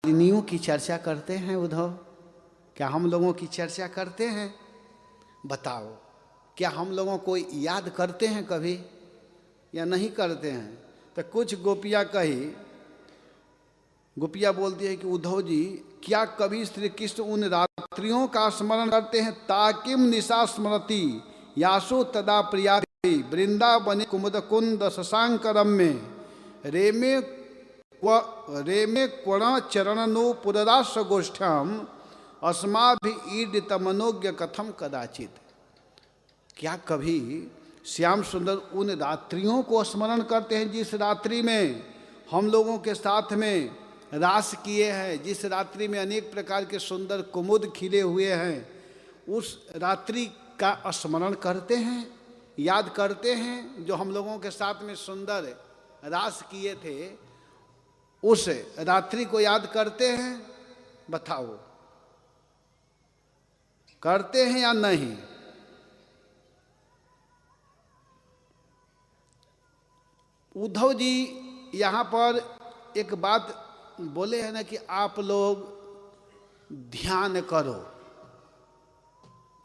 रात्रियों की चर्चा करते हैं उद्धव? क्या हम लोगों की चर्चा करते हैं? बताओ, क्या हम लोगों को याद करते हैं कभी या नहीं करते हैं? तो कुछ गोपियाँ गोपियाँ बोलती है कि उद्धव जी, क्या कभी श्री कृष्ण उन रात्रियों का स्मरण करते हैं? ताकिम निशा स्मृति यासु तदा प्रिया वृंदावने कुमुद कुंद शशांकरम में रेमे क्वण चरणनो पुररास गोष्ठम अस्माभि मनोज्ञ कथम कदाचित। क्या कभी श्याम सुंदर उन रात्रियों को स्मरण करते हैं जिस रात्रि में हम लोगों के साथ में रास किए हैं, जिस रात्रि में अनेक प्रकार के सुंदर कुमुद खिले हुए हैं? उस रात्रि का स्मरण करते हैं, याद करते हैं? जो हम लोगों के साथ में सुंदर रास किए थे, उस रात्रि को याद करते हैं? बताओ, करते हैं या नहीं? उद्धव जी यहाँ पर एक बात बोले हैं ना कि आप लोग ध्यान करो।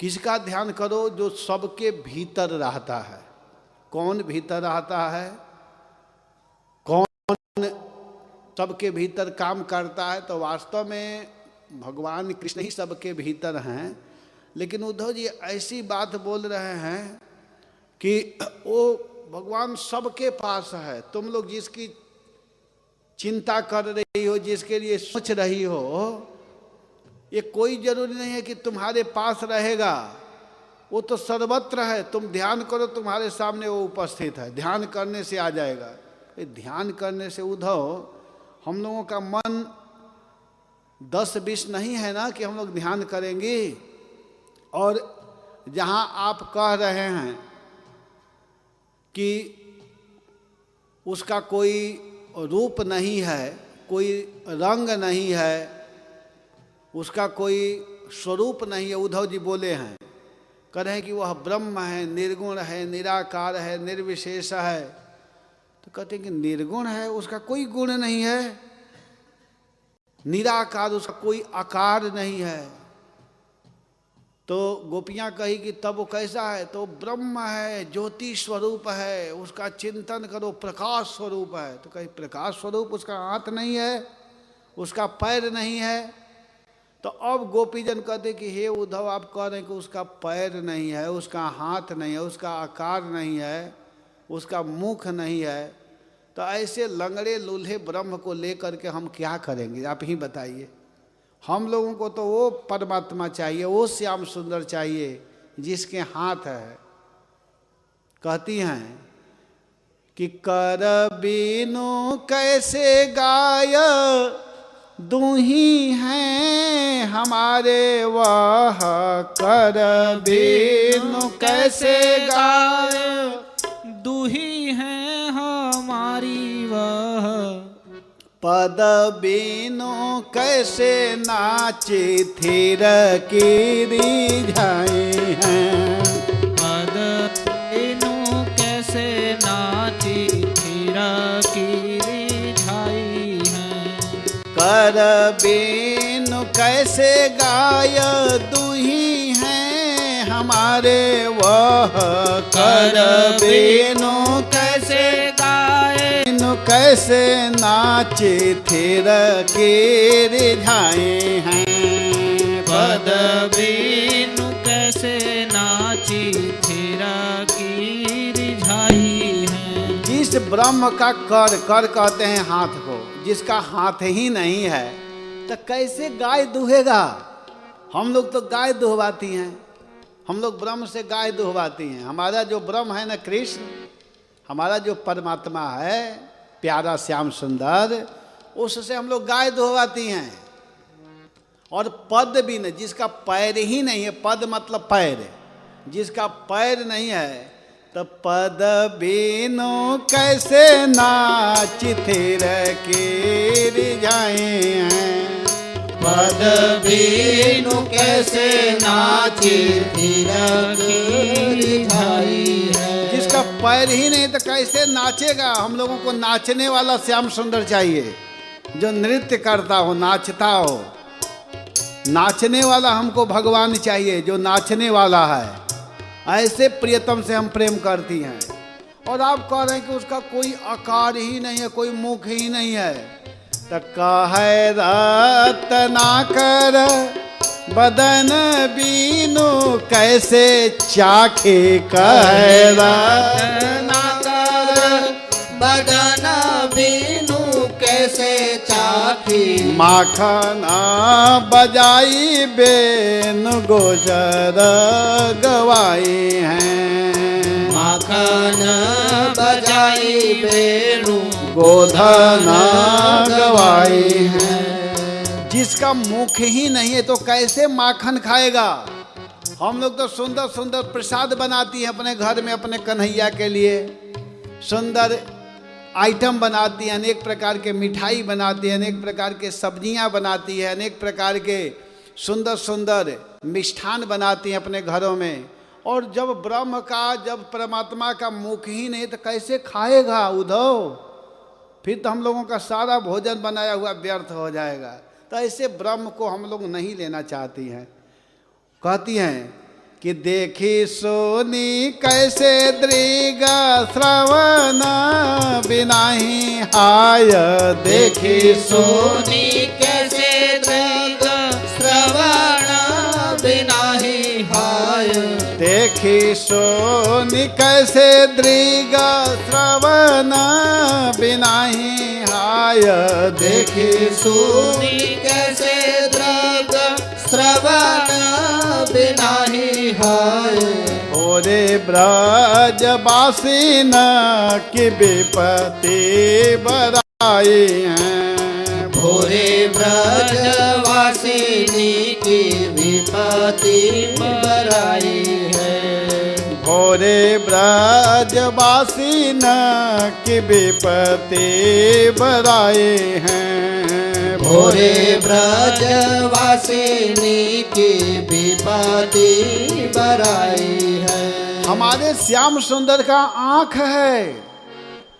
किसका ध्यान करो? जो सबके भीतर रहता है। कौन भीतर रहता है? कौन सबके भीतर काम करता है? तो वास्तव में भगवान कृष्ण ही सबके भीतर हैं। लेकिन उद्धव जी ऐसी बात बोल रहे हैं कि वो भगवान सबके पास है। तुम लोग जिसकी चिंता कर रही हो, जिसके लिए सोच रही हो, ये कोई जरूरी नहीं है कि तुम्हारे पास रहेगा। वो तो सर्वत्र है। तुम ध्यान करो, तुम्हारे सामने वो उपस्थित है। ध्यान करने से आ जाएगा। ध्यान करने से उद्धव हम लोगों का मन 10-20 नहीं है ना कि हम लोग ध्यान करेंगे। और जहाँ आप कह रहे हैं कि उसका कोई रूप नहीं है, कोई रंग नहीं है, उसका कोई स्वरूप नहीं है, उद्धव जी बोले हैं, कह रहे हैं कि वह ब्रह्म है, निर्गुण है, निराकार है, निर्विशेष है। तो कहते हैं कि निर्गुण है, उसका कोई गुण नहीं है। निराकार, उसका कोई आकार नहीं है। तो गोपियाँ कही कि तब वो कैसा है? तो ब्रह्म है, ज्योति स्वरूप है, उसका चिंतन करो, प्रकाश स्वरूप है। तो कही प्रकाश स्वरूप, उसका हाथ नहीं है, उसका पैर नहीं है। तो अब गोपीजन कहते कि हे उद्धव, आप कह रहे हैं कि उसका पैर नहीं है, उसका हाथ नहीं है, उसका आकार नहीं है, उसका मुख नहीं है। तो ऐसे लंगड़े लूल्हे ब्रह्म को लेकर के हम क्या करेंगे? आप ही बताइए। हम लोगों को तो वो परमात्मा चाहिए, वो श्याम सुंदर चाहिए जिसके हाथ है। कहती हैं कि कर बीनु कैसे गाय दूही हैं हमारे वह, कर बीनु कैसे गाय दूही हैं हमारी वह, पद बीनु कैसे नाचे थिर की रिझाए हैं। पद बीनु कैसे नाची थिर की रिझाई हैं। कर बीनु कैसे गाय दूही हैं हमारे वह, कर बीनु कैसे कैसे नाचे थिर के रिझाए हैं। पद बीनु कैसे नाची थिर की रिझाई हैं। जिस ब्रह्म का कर कहते हैं हाथ को, जिसका हाथ ही नहीं है, तो कैसे गाय दुहेगा? हम लोग तो गाय दुहवाती हैं, हम लोग ब्रह्म से गाय दुहवाती हैं। हमारा जो ब्रह्म है ना, कृष्ण, हमारा जो परमात्मा है प्यारा श्याम सुंदर, उससे हम लोग गाय दुहवाती हैं। और पद भी नहीं, जिसका पैर ही नहीं है, पद मतलब पैर, जिसका पैर नहीं है, तो पद बीनु कैसे नाच थिर के रिझाए हैं। पद बीनु कैसे नाची थिर की रिझाई है। जिसका पैर ही नहीं तो कैसे नाचेगा? हम लोगों को नाचने वाला श्याम सुंदर चाहिए, जो नृत्य करता हो, नाचता हो। नाचने वाला हमको भगवान चाहिए, जो नाचने वाला है। ऐसे प्रियतम से हम प्रेम करती हैं। और आप कह रहे हैं कि उसका कोई आकार ही नहीं है, कोई मुख ही नहीं है। तो कहे रतना कर बदन बीनु कैसे चाखे, कहे रतना कर बदन बीनु कैसे चाखी, माखना बजाई बेन गोजर गवाई हैं, माखन बजाई बेनु गोधना गवाई हैं। जिसका मुख ही नहीं है तो कैसे माखन खाएगा। हम लोग तो सुंदर सुंदर प्रसाद बनाती हैं अपने घर में, अपने कन्हैया के लिए सुंदर आइटम बनाती है, अनेक प्रकार के मिठाई बनाती है, अनेक प्रकार के सब्जियां बनाती है, अनेक प्रकार के सुंदर सुंदर मिष्ठान बनाती हैं अपने घरों में। और जब ब्रह्म का, जब परमात्मा का मुख ही नहीं तो कैसे खाएगा उद्धव। फिर तो हम लोगों का सारा भोजन बनाया हुआ व्यर्थ हो जाएगा। तो ऐसे ब्रह्म को हम लोग नहीं लेना चाहती हैं। कहती हैं कि देखी सोनी कैसे दृग श्रवण बिनाही हाय, देखी सोनी कैसे दृग श्रवण बिनाही हाय, देखी सोनी कैसे दृग श्रवण बिनाही हाय, देखी सोनी कैसे दृग श्रवण बिनाही हाय। ओरे ब्रजवासी न की विपत्ति बराई हैं, भोरे ब्रजवासिनी की विपत्ति बराई है, भोरे ब्रजवासी न की विपत्ति बराई हैं, भोरे ब्रजवासिनी की विपत्ति बराई है। हमारे श्याम सुंदर का आँख है,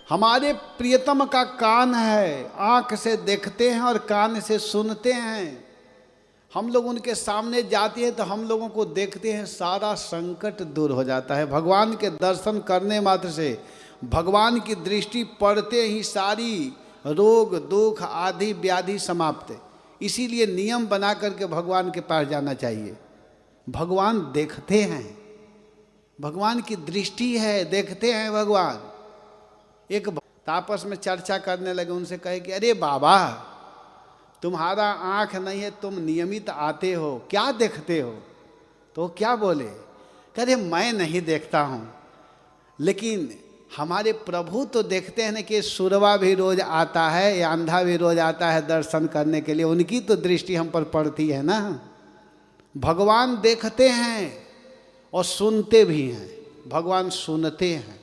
हमारे प्रियतम का कान है। आँख से देखते हैं और कान से सुनते हैं। हम लोग उनके सामने जाते हैं तो हम लोगों को देखते हैं, सारा संकट दूर हो जाता है। भगवान के दर्शन करने मात्र से, भगवान की दृष्टि पड़ते ही सारी रोग दुख आदि व्याधि समाप्त है। इसीलिए नियम बना करके भगवान के पास जाना चाहिए। भगवान देखते हैं, भगवान की दृष्टि है, देखते हैं भगवान। एक आपस में चर्चा करने लगे, उनसे कहे कि अरे बाबा तुम्हारा आँख नहीं है, तुम नियमित आते हो, क्या देखते हो। तो क्या बोले, कह रहे मैं नहीं देखता हूँ, लेकिन हमारे प्रभु तो देखते हैं ना कि सुरवा भी रोज आता है, या अंधा भी रोज आता है दर्शन करने के लिए, उनकी तो दृष्टि हम पर पड़ती है ना। भगवान देखते हैं और सुनते भी हैं। भगवान सुनते हैं।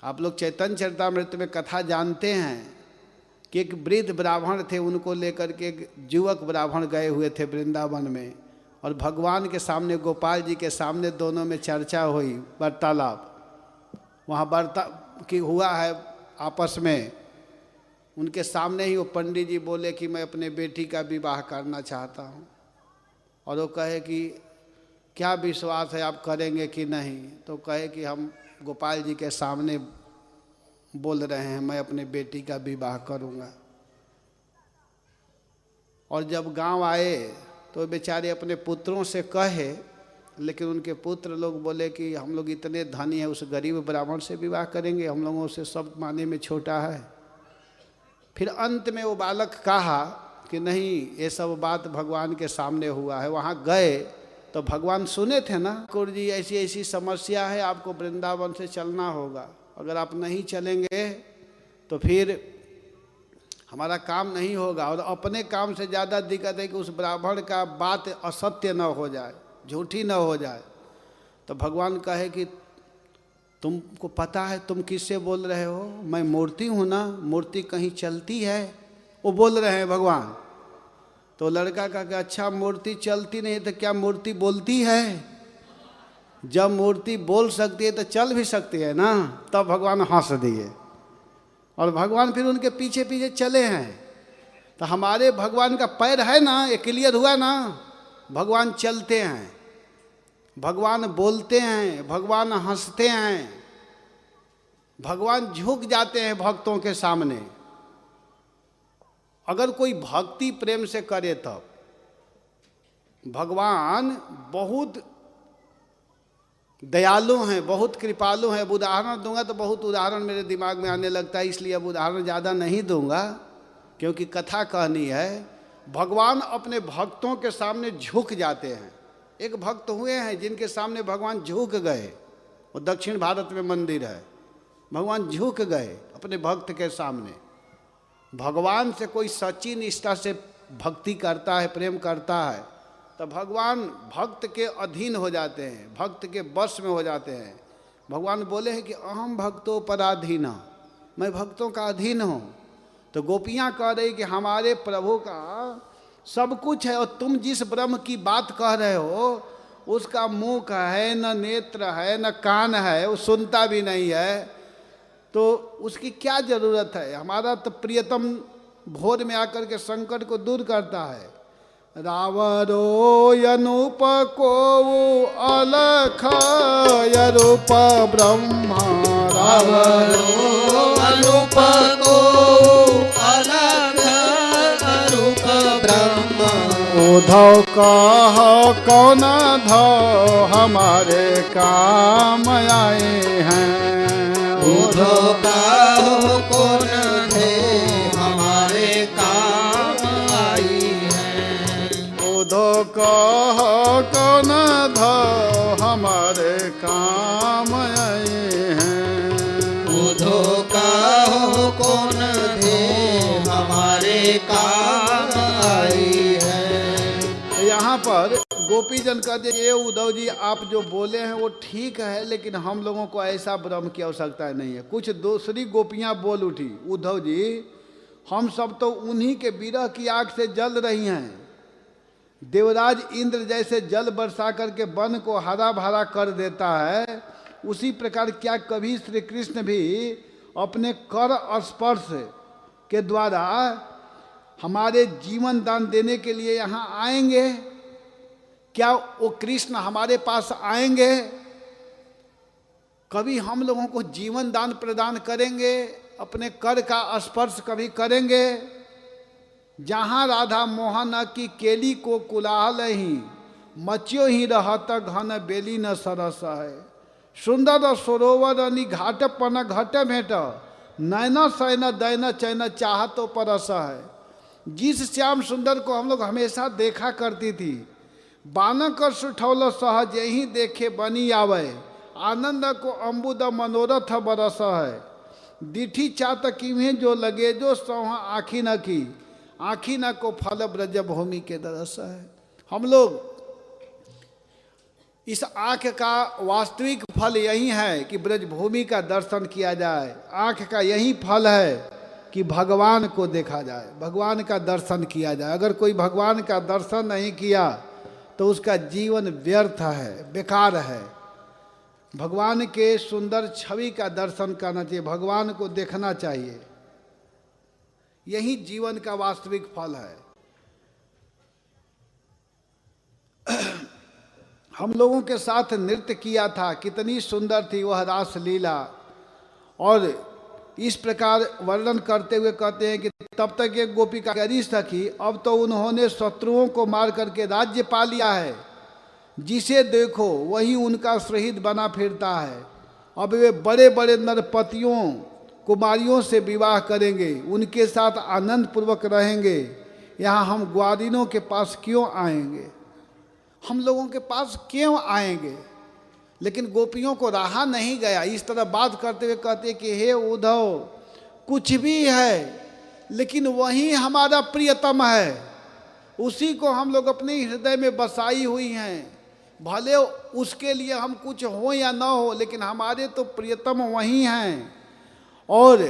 आप लोग चैतन्य चरितामृत में कथा जानते हैं कि एक वृद्ध ब्राह्मण थे, उनको लेकर के एक युवक ब्राह्मण गए हुए थे वृंदावन में, और भगवान के सामने, गोपाल जी के सामने दोनों में चर्चा हुई, वार्तालाप वहाँ वार्ता की हुआ है आपस में। उनके सामने ही वो पंडित जी बोले कि मैं अपने बेटी का विवाह करना चाहता हूँ, और वो कहे कि क्या विश्वास है आप करेंगे कि नहीं। तो कहे कि हम गोपाल जी के सामने बोल रहे हैं, मैं अपने बेटी का विवाह करूँगा। और जब गांव आए तो बेचारे अपने पुत्रों से कहे, लेकिन उनके पुत्र लोग बोले कि हम लोग इतने धनी हैं, उस गरीब ब्राह्मण से विवाह करेंगे, हम लोगों से सब माने में छोटा है। फिर अंत में वो बालक कहा कि नहीं, ये सब बात भगवान के सामने हुआ है। वहाँ गए तो भगवान सुने थे ना, ठाकुर जी ऐसी ऐसी समस्या है, आपको वृंदावन से चलना होगा, अगर आप नहीं चलेंगे तो फिर हमारा काम नहीं होगा। और अपने काम से ज़्यादा दिक्कत है कि उस ब्राह्मण का बात असत्य न हो जाए, झूठी न हो जाए। तो भगवान कहे कि तुमको पता है तुम किससे बोल रहे हो, मैं मूर्ति हूँ ना, मूर्ति कहीं चलती है, वो बोल रहे हैं भगवान। तो लड़का कहा कि अच्छा मूर्ति चलती नहीं तो क्या मूर्ति बोलती है? जब मूर्ति बोल सकती है तो चल भी सकती है ना। तब भगवान हंस दिए। और भगवान फिर उनके पीछे पीछे चले हैं। तो हमारे भगवान का पैर है ना, ये क्लियर हुआ ना। भगवान चलते हैं, भगवान बोलते हैं, भगवान हंसते हैं, भगवान झुक जाते हैं भक्तों के सामने। अगर कोई भक्ति प्रेम से करे तब भगवान बहुत दयालु हैं, बहुत कृपालु हैं। उदाहरण दूंगा तो बहुत उदाहरण मेरे दिमाग में आने लगता है, इसलिए अब उदाहरण ज़्यादा नहीं दूंगा क्योंकि कथा कहनी है। भगवान अपने भक्तों के सामने झुक जाते हैं। एक भक्त हुए हैं जिनके सामने भगवान झुक गए, वो दक्षिण भारत में मंदिर है, भगवान झुक गए अपने भक्त के सामने। भगवान से कोई सच्ची निष्ठा से भक्ति करता है, प्रेम करता है, तो भगवान भक्त के अधीन हो जाते हैं, भक्त के वश में हो जाते हैं। भगवान बोले हैं कि अहम भक्तों पराधीना, मैं भक्तों का अधीन हूँ। तो गोपियाँ कह रही कि हमारे प्रभु का सब कुछ है और तुम जिस ब्रह्म की बात कह रहे हो उसका मुख है न नेत्र है न कान है, वो सुनता भी नहीं है, तो उसकी क्या जरूरत है। हमारा तो प्रियतम भोर में आकर के संकट को दूर करता है। रावरो यनुप को अलख यरूप ब्रह्मा, रावरो अनुप को अलख रूप ब्रह्म। उद्धव कह कौन धो हमारे काम आए हैं। उद्धव कहो कौन थे हमारे काम आई है। उद्धव कह कौन धो हमारे काम आए हैं। उद्धव कहो कौन थे हमारे काम आई है। यहाँ पर गोपीजन कहते ये उद्धव जी आप जो बोले हैं वो ठीक है, लेकिन हम लोगों को ऐसा ब्रह्म की आवश्यकता नहीं है। कुछ दूसरी गोपियाँ बोल उठी, उद्धव जी हम सब तो उन्हीं के विरह की आग से जल रही हैं। देवराज इंद्र जैसे जल बरसा करके वन को हरा भरा कर देता है, उसी प्रकार क्या कभी श्री कृष्ण भी अपने कर स्पर्श के द्वारा हमारे जीवन दान देने के लिए यहाँ आएंगे? क्या वो कृष्ण हमारे पास आएंगे? कभी हम लोगों को जीवन दान प्रदान करेंगे? अपने कर का स्पर्श कभी करेंगे? जहाँ राधा मोहन की केली को कुलाल ही मचियो ही रहत घन बेली न सरस है। सुंदर सरोवर नि घाट पन घट भेट नैन सैन दैन चैन चाहतो परस है। जिस श्याम सुंदर को हम लोग हमेशा देखा करती थी, बानक सुठौल सहज यही देखे बनी आवे। आनंद को अम्बुद मनोरथ बरस है। दिठी चात की जो लगे जो सौहा आँखी न की, आँखी न को फल ब्रज भूमि के दरस है। हम लोग इस आँख का वास्तविक फल यही है कि ब्रज भूमि का दर्शन किया जाए। आँख का यही फल है कि भगवान को देखा जाए, भगवान का दर्शन किया जाए। अगर कोई भगवान का दर्शन नहीं किया तो उसका जीवन व्यर्थ है, बेकार है। भगवान के सुंदर छवि का दर्शन करना चाहिए, भगवान को देखना चाहिए। यही जीवन का वास्तविक फल है। हम लोगों के साथ नृत्य किया था, कितनी सुंदर थी वह रास लीला। और इस प्रकार वर्णन करते हुए कहते हैं कि तब तक एक गोपिका करी सकी, अब तो उन्होंने शत्रुओं को मार करके राज्य पा लिया है। जिसे देखो वही उनका शहीद बना फिरता है। अब वे बड़े बड़े नरपतियों कुमारियों से विवाह करेंगे, उनके साथ आनंद पूर्वक रहेंगे। यहाँ हम ग्वारिनों के पास क्यों आएंगे? हम लोगों के पास क्यों आएंगे? लेकिन गोपियों को रहा नहीं गया। इस तरह बात करते हुए कहते कि हे उद्धव, कुछ भी है लेकिन वही हमारा प्रियतम है, उसी को हम लोग अपने हृदय में बसाई हुई हैं। भले उसके लिए हम कुछ हो या ना हो, लेकिन हमारे तो प्रियतम वही हैं। और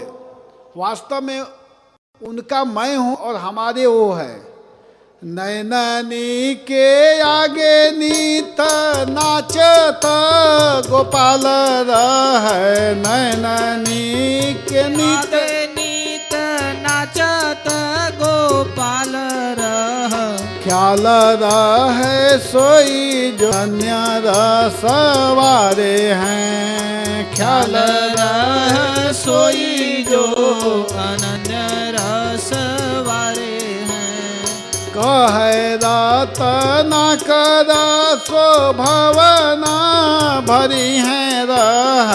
वास्तव में उनका मैं हूँ और हमारे वो है। नैननी के आगे नीत नाचत गोपाल रहे। नैननी के नीत ख्याल रहे सोई जो अन्य रसवारे हैं, ख्याल रहे सोई जो अनन्य रस वारे हैं। कहे रात न करा सो भवना भरी है रह,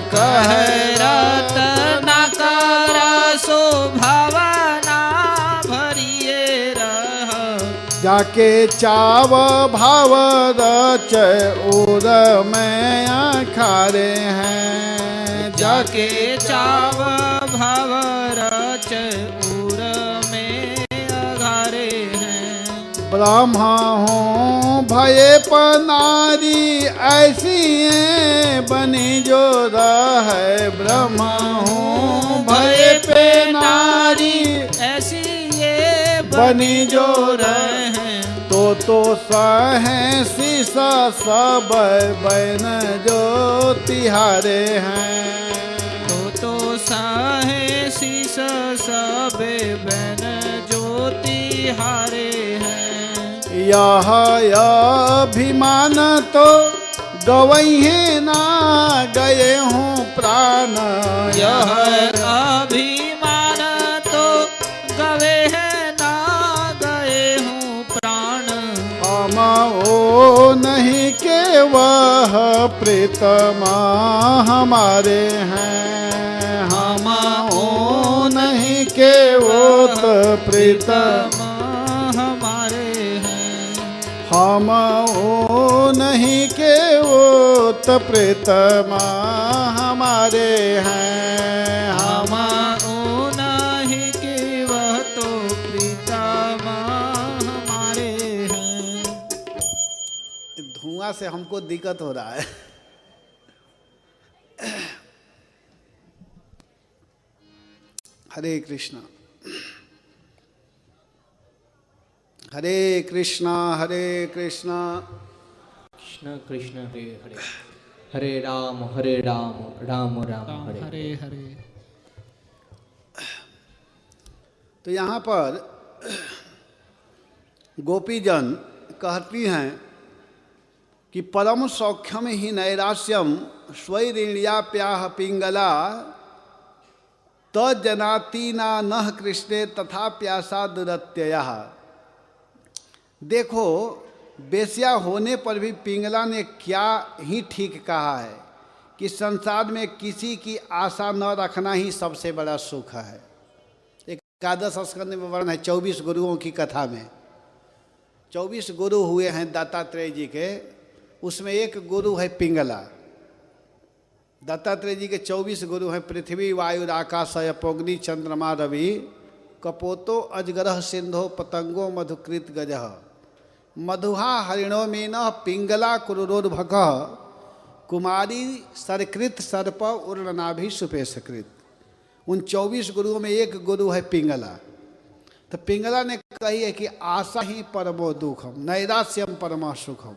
कहे रात न करा सो भवना भरिए रह। जाके चाव भाव रच उर में अखारे हैं, जाके चाव भाव रच उर में अघारे हैं। ब्रह्मा हूँ भये पनारी ऐसी बनी जो रहे, ब्रह्मा हूँ भये पे नारी ऐसी ये बनी जो रहे। तो सहे शीशा सब बैन जो तिहारे हैं, तो सहे शीश सब बैन जो तिहारे हैं। यह अभिमान तो गवैहे ना गए हूँ प्राण, यह अभिमान तो गवे है ना गए हूँ प्राण। हम ओ नहीं के वह प्रीतमा हमारे हैं, हम ओ नहीं के वो तो प्रीतम हमारे हैं। हम ओ नहीं के वो तो प्रीतमा हमारे हैं, हम ओ नहीं कि वह तो प्रीतमा हमारे हैं। धुआं से हमको दिक्कत हो रहा है। हरे कृष्णा हरे कृष्णा हरे कृष्णा कृष्ण कृष्ण हरे हरे, हरे राम राम राम हरे हरे हरे। तो यहाँ पर गोपीजन कहती हैं कि परम सौख्यम ही नैरास्यम स्वैरिण्या प्याह पिंगला तजनाति ना नह कृष्णे तथा प्यासा दुरत्यय। देखो बेस्या होने पर भी पिंगला ने क्या ही ठीक कहा है कि संसार में किसी की आशा न रखना ही सबसे बड़ा सुख है। एकादश स्कंद में वर्णन है 24 गुरुओं की कथा में। 24 गुरु हुए हैं दत्तात्रेय जी के, उसमें एक गुरु है पिंगला। दत्तात्रेय जी के 24 गुरु हैं पृथ्वी वायु आकाश अपोग्नि चंद्रमा रवि कपोतो अजगरह सिंधो पतंगो मधुकृत गजह मधुहा हरिणो मीन पिंगला कुरुरोर्भक कुमारी सरकृत सर्प उर्णनाभि सुपेशकृत। उन 24 गुरुओं में एक गुरु है पिंगला। तो पिंगला ने कही है कि आशा ही परमो दुखम नैरास्यम परम सुखम।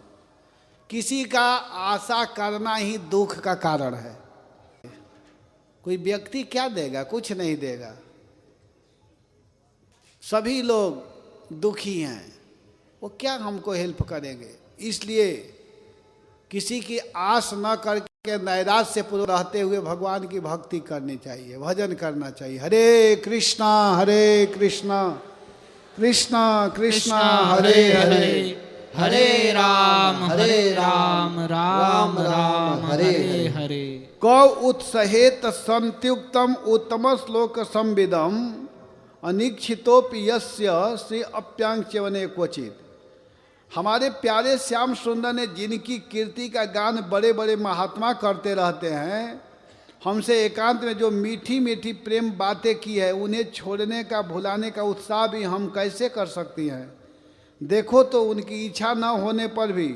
किसी का आशा करना ही दुख का कारण है। कोई व्यक्ति क्या देगा? कुछ नहीं देगा। सभी लोग दुखी हैं, वो क्या हमको हेल्प करेंगे? इसलिए किसी की आस न करके नैराश्य से पूर्ण रहते हुए भगवान की भक्ति करनी चाहिए, भजन करना चाहिए। हरे कृष्णा कृष्णा कृष्णा हरे हरे, हरे राम राम राम हरे हरे। कौ उत्सहेत संत्युक्तम उत्तम श्लोक संविदम अनिक्षितोपि यस्य श्री अप्यांग च्यवने क्वचित। हमारे प्यारे श्याम सुंदर ने जिनकी कीर्ति का गान बड़े बड़े महात्मा करते रहते हैं, हमसे एकांत में जो मीठी मीठी प्रेम बातें की है, उन्हें छोड़ने का भुलाने का उत्साह भी हम कैसे कर सकती हैं? देखो तो उनकी इच्छा न होने पर भी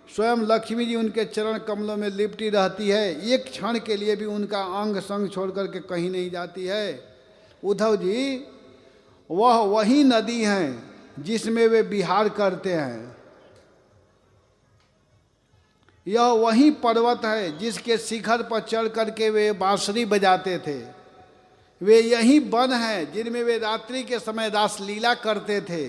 स्वयं लक्ष्मी जी उनके चरण कमलों में लिपटी रहती है। एक क्षण के लिए भी उनका अंग संग छोड़ करके कहीं नहीं जाती है। उद्धव जी, वह वही नदी हैं जिसमें वे विहार करते हैं। यह वही पर्वत है जिसके शिखर पर चढ़ करके वे बांसुरी बजाते थे। वे यही वन हैं जिनमें वे रात्रि के समय रासलीला करते थे।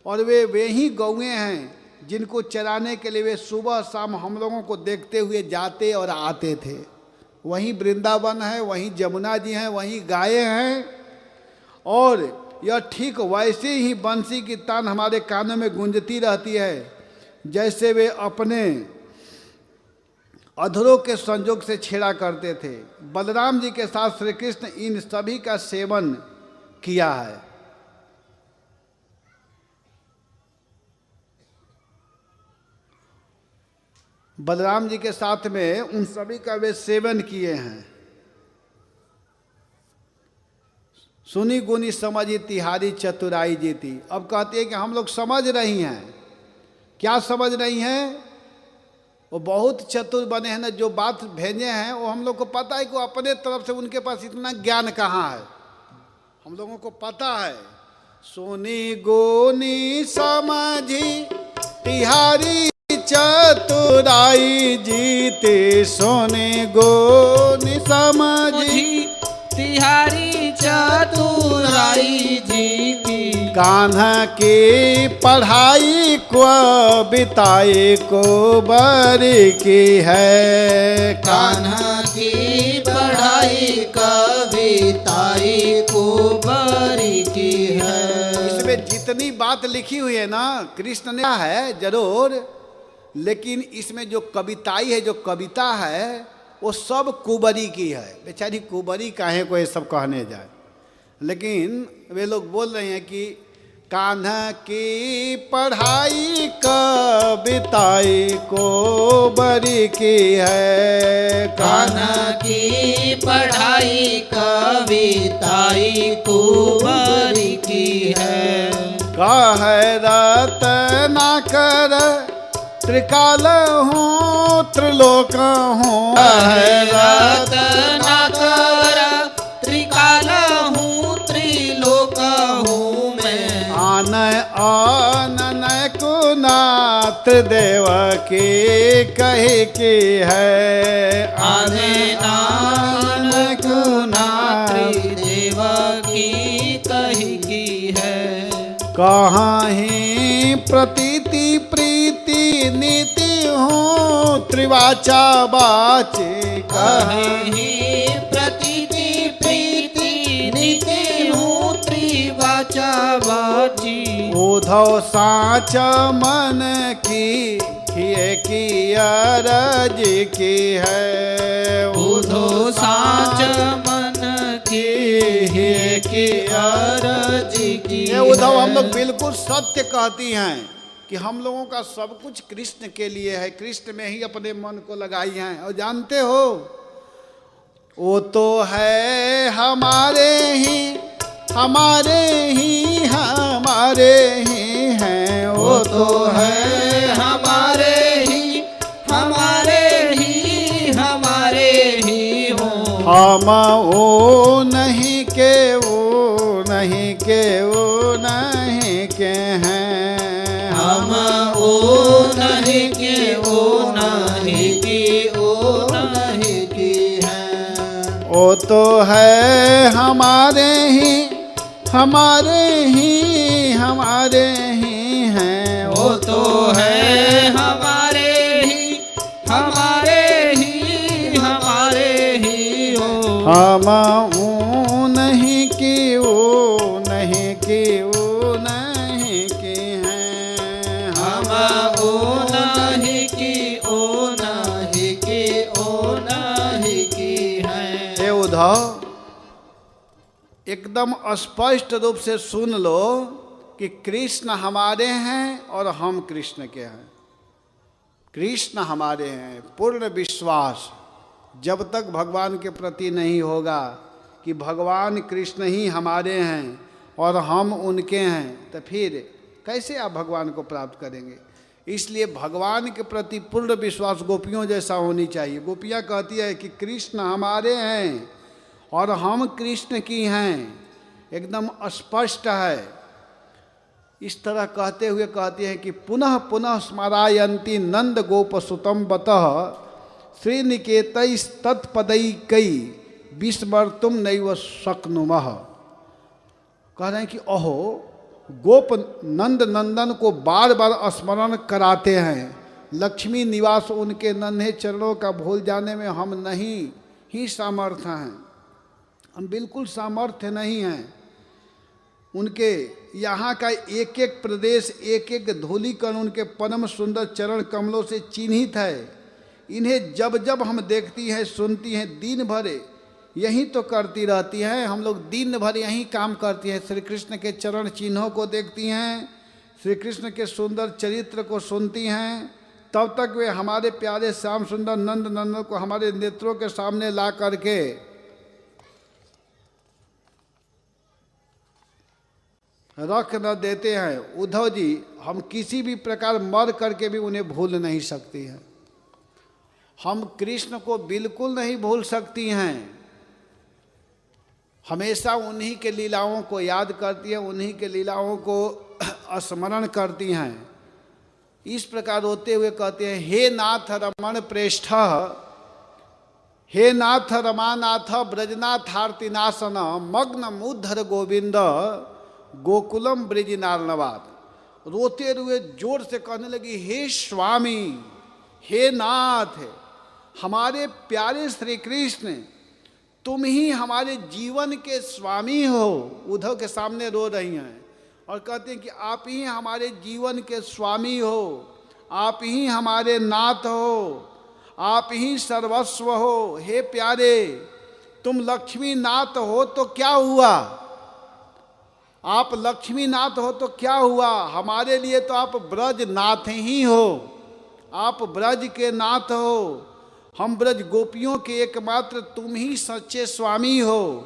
और वे ही गौएं हैं जिनको चराने के लिए वे सुबह शाम हम लोगों को देखते हुए जाते और आते थे। वहीं वृंदावन है, वहीं जमुना जी हैं, वहीं गायें हैं। और यह ठीक वैसे ही बंसी की तान हमारे कानों में गूंजती रहती है जैसे वे अपने अधरों के संजोग से छेड़ा करते थे। बलराम जी के साथ श्री कृष्ण इन सभी का सेवन किया है। बलराम जी के साथ में उन सभी का वे सेवन किए हैं। सुनी गुनी समझी तिहारी चतुराई जीती। अब कहते हैं कि हम लोग समझ रही हैं। क्या समझ रही हैं? वो बहुत चतुर बने हैं ना, जो बात भेजे हैं वो हम लोग को पता है कि वो अपने तरफ से उनके पास इतना ज्ञान कहाँ है, हम लोगों को पता है। सुनी गोनी समझी तिहारी चतुराई जीते, सोने गोनी समझी तिहारी चतुराई जीती। कान्हा की पढ़ाई को बिताई को बरी की है। कान्हा की पढ़ाई कविताई को बरी की है। इसमें जितनी बात लिखी हुई है ना, कृष्ण ने है जरूर, लेकिन इसमें जो कविताई है, जो कविता है, वो सब कुबरी की है। बेचारी कुबरी काहे को ये सब कहने जाए, लेकिन वे लोग बोल रहे हैं कि कान्हा की पढ़ाई कविताई को बरी की है। कान्हा की पढ़ाई कविताई को बरी की है। कहे रत्नाकर त्रिकाल हूँ त्रिलोक हूँ। रत्नाकर त्रिकाल हूँ त्रिलोक हूँ मैं। आनन कुनात्र देव की कही की है। आनन कुनात्र देव की कही की है। कहाँ ही प्रतीति प्रीति नीति हूँ त्रिवाचा बाचे। कहीं प्रतीति प्रीति नीति हूँ त्रिवाचा बाची। उधव साच मन की अरज की है। उधो साच मन की अरज की। ये उद्धव हम लोग बिल्कुल सत्य कहती हैं कि हम लोगों का सब कुछ कृष्ण के लिए है, कृष्ण में ही अपने मन को लगाई हैं। और जानते हो, वो तो है हमारे ही हमारे ही हमारे ही हैं। वो तो है हमारे ही हमारे ही हमारे ही हो। हम वो नहीं के वो नहीं के वो नहीं के हैं। हम ओ नहीं के ओ नहीं की ओ नहीं की है। वो तो है हमारे ही हमारे ही हमारे ही हैं। वो तो है हमारे ही हमारे ही हमारे ही हो। हम वो नहीं कि वो नहीं कि वो नहीं कि हैं। हम ओ नहीं की ओ नहीं की ओ नहीं की है। हे उद्धव, एकदम स्पष्ट रूप से सुन लो कि कृष्ण हमारे हैं और हम कृष्ण के हैं। कृष्ण हमारे हैं, पूर्ण विश्वास जब तक भगवान के प्रति नहीं होगा कि भगवान कृष्ण ही हमारे हैं और हम उनके हैं, तो फिर कैसे आप भगवान को प्राप्त करेंगे। इसलिए भगवान के प्रति पूर्ण विश्वास गोपियों जैसा होनी चाहिए। गोपियाँ कहती है कि कृष्ण हमारे हैं और हम कृष्ण की हैं, एकदम स्पष्ट है। इस तरह कहते हुए कहते हैं कि पुनः पुनः स्मरायन्ति नंद गोप सुतम बतः श्रीनिकेतै तत्पदैकै विस्मर्तुम नैव शक्नुमः। कह रहे हैं कि अहो, गोप नंद नंदन को बार बार स्मरण कराते हैं। लक्ष्मी निवास उनके नन्हे चरणों का भूल जाने में हम नहीं ही सामर्थ्य हैं, हम बिल्कुल सामर्थ्य नहीं हैं। उनके यहाँ का एक एक प्रदेश, एक एक धूलिकण उनके परम सुंदर चरण कमलों से चिन्हित है। इन्हें जब जब हम देखती हैं, सुनती हैं, दिन भर यहीं तो करती रहती हैं। हम लोग दिन भर यहीं काम करती हैं। श्री कृष्ण के चरण चिन्हों को देखती हैं, श्री कृष्ण के सुंदर चरित्र को सुनती हैं, तब तक वे हमारे प्यारे श्याम सुंदर नंद नंदन को हमारे नेत्रों के सामने ला करके रख न देते हैं। उद्धव जी, हम किसी भी प्रकार मर करके भी उन्हें भूल नहीं सकती हैं। हम कृष्ण को बिल्कुल नहीं भूल सकती हैं। हमेशा उन्हीं के लीलाओं को याद करती हैं, उन्हीं के लीलाओं को स्मरण करती हैं। इस प्रकार होते हुए कहते हैं, हे नाथ रमण प्रेष्ठ, हे नाथ रमानाथ ब्रजनाथार्तिनाशन, मग्न मुद्धर गोविंद गोकुलम ब्रिज नारनवात। रोते हुए जोर से कहने लगी, हे स्वामी, हे नाथ, हमारे प्यारे श्री कृष्ण, तुम ही हमारे जीवन के स्वामी हो। उद्धव के सामने रो रही हैं और कहते हैं कि आप ही हमारे जीवन के स्वामी हो, आप ही हमारे नाथ हो, आप ही सर्वस्व हो। हे प्यारे, तुम लक्ष्मी नाथ हो तो क्या हुआ, आप लक्ष्मी नाथ हो तो क्या हुआ, हमारे लिए तो आप ब्रज नाथ ही हो, आप ब्रज के नाथ हो। हम ब्रज गोपियों के एकमात्र तुम ही सच्चे स्वामी हो।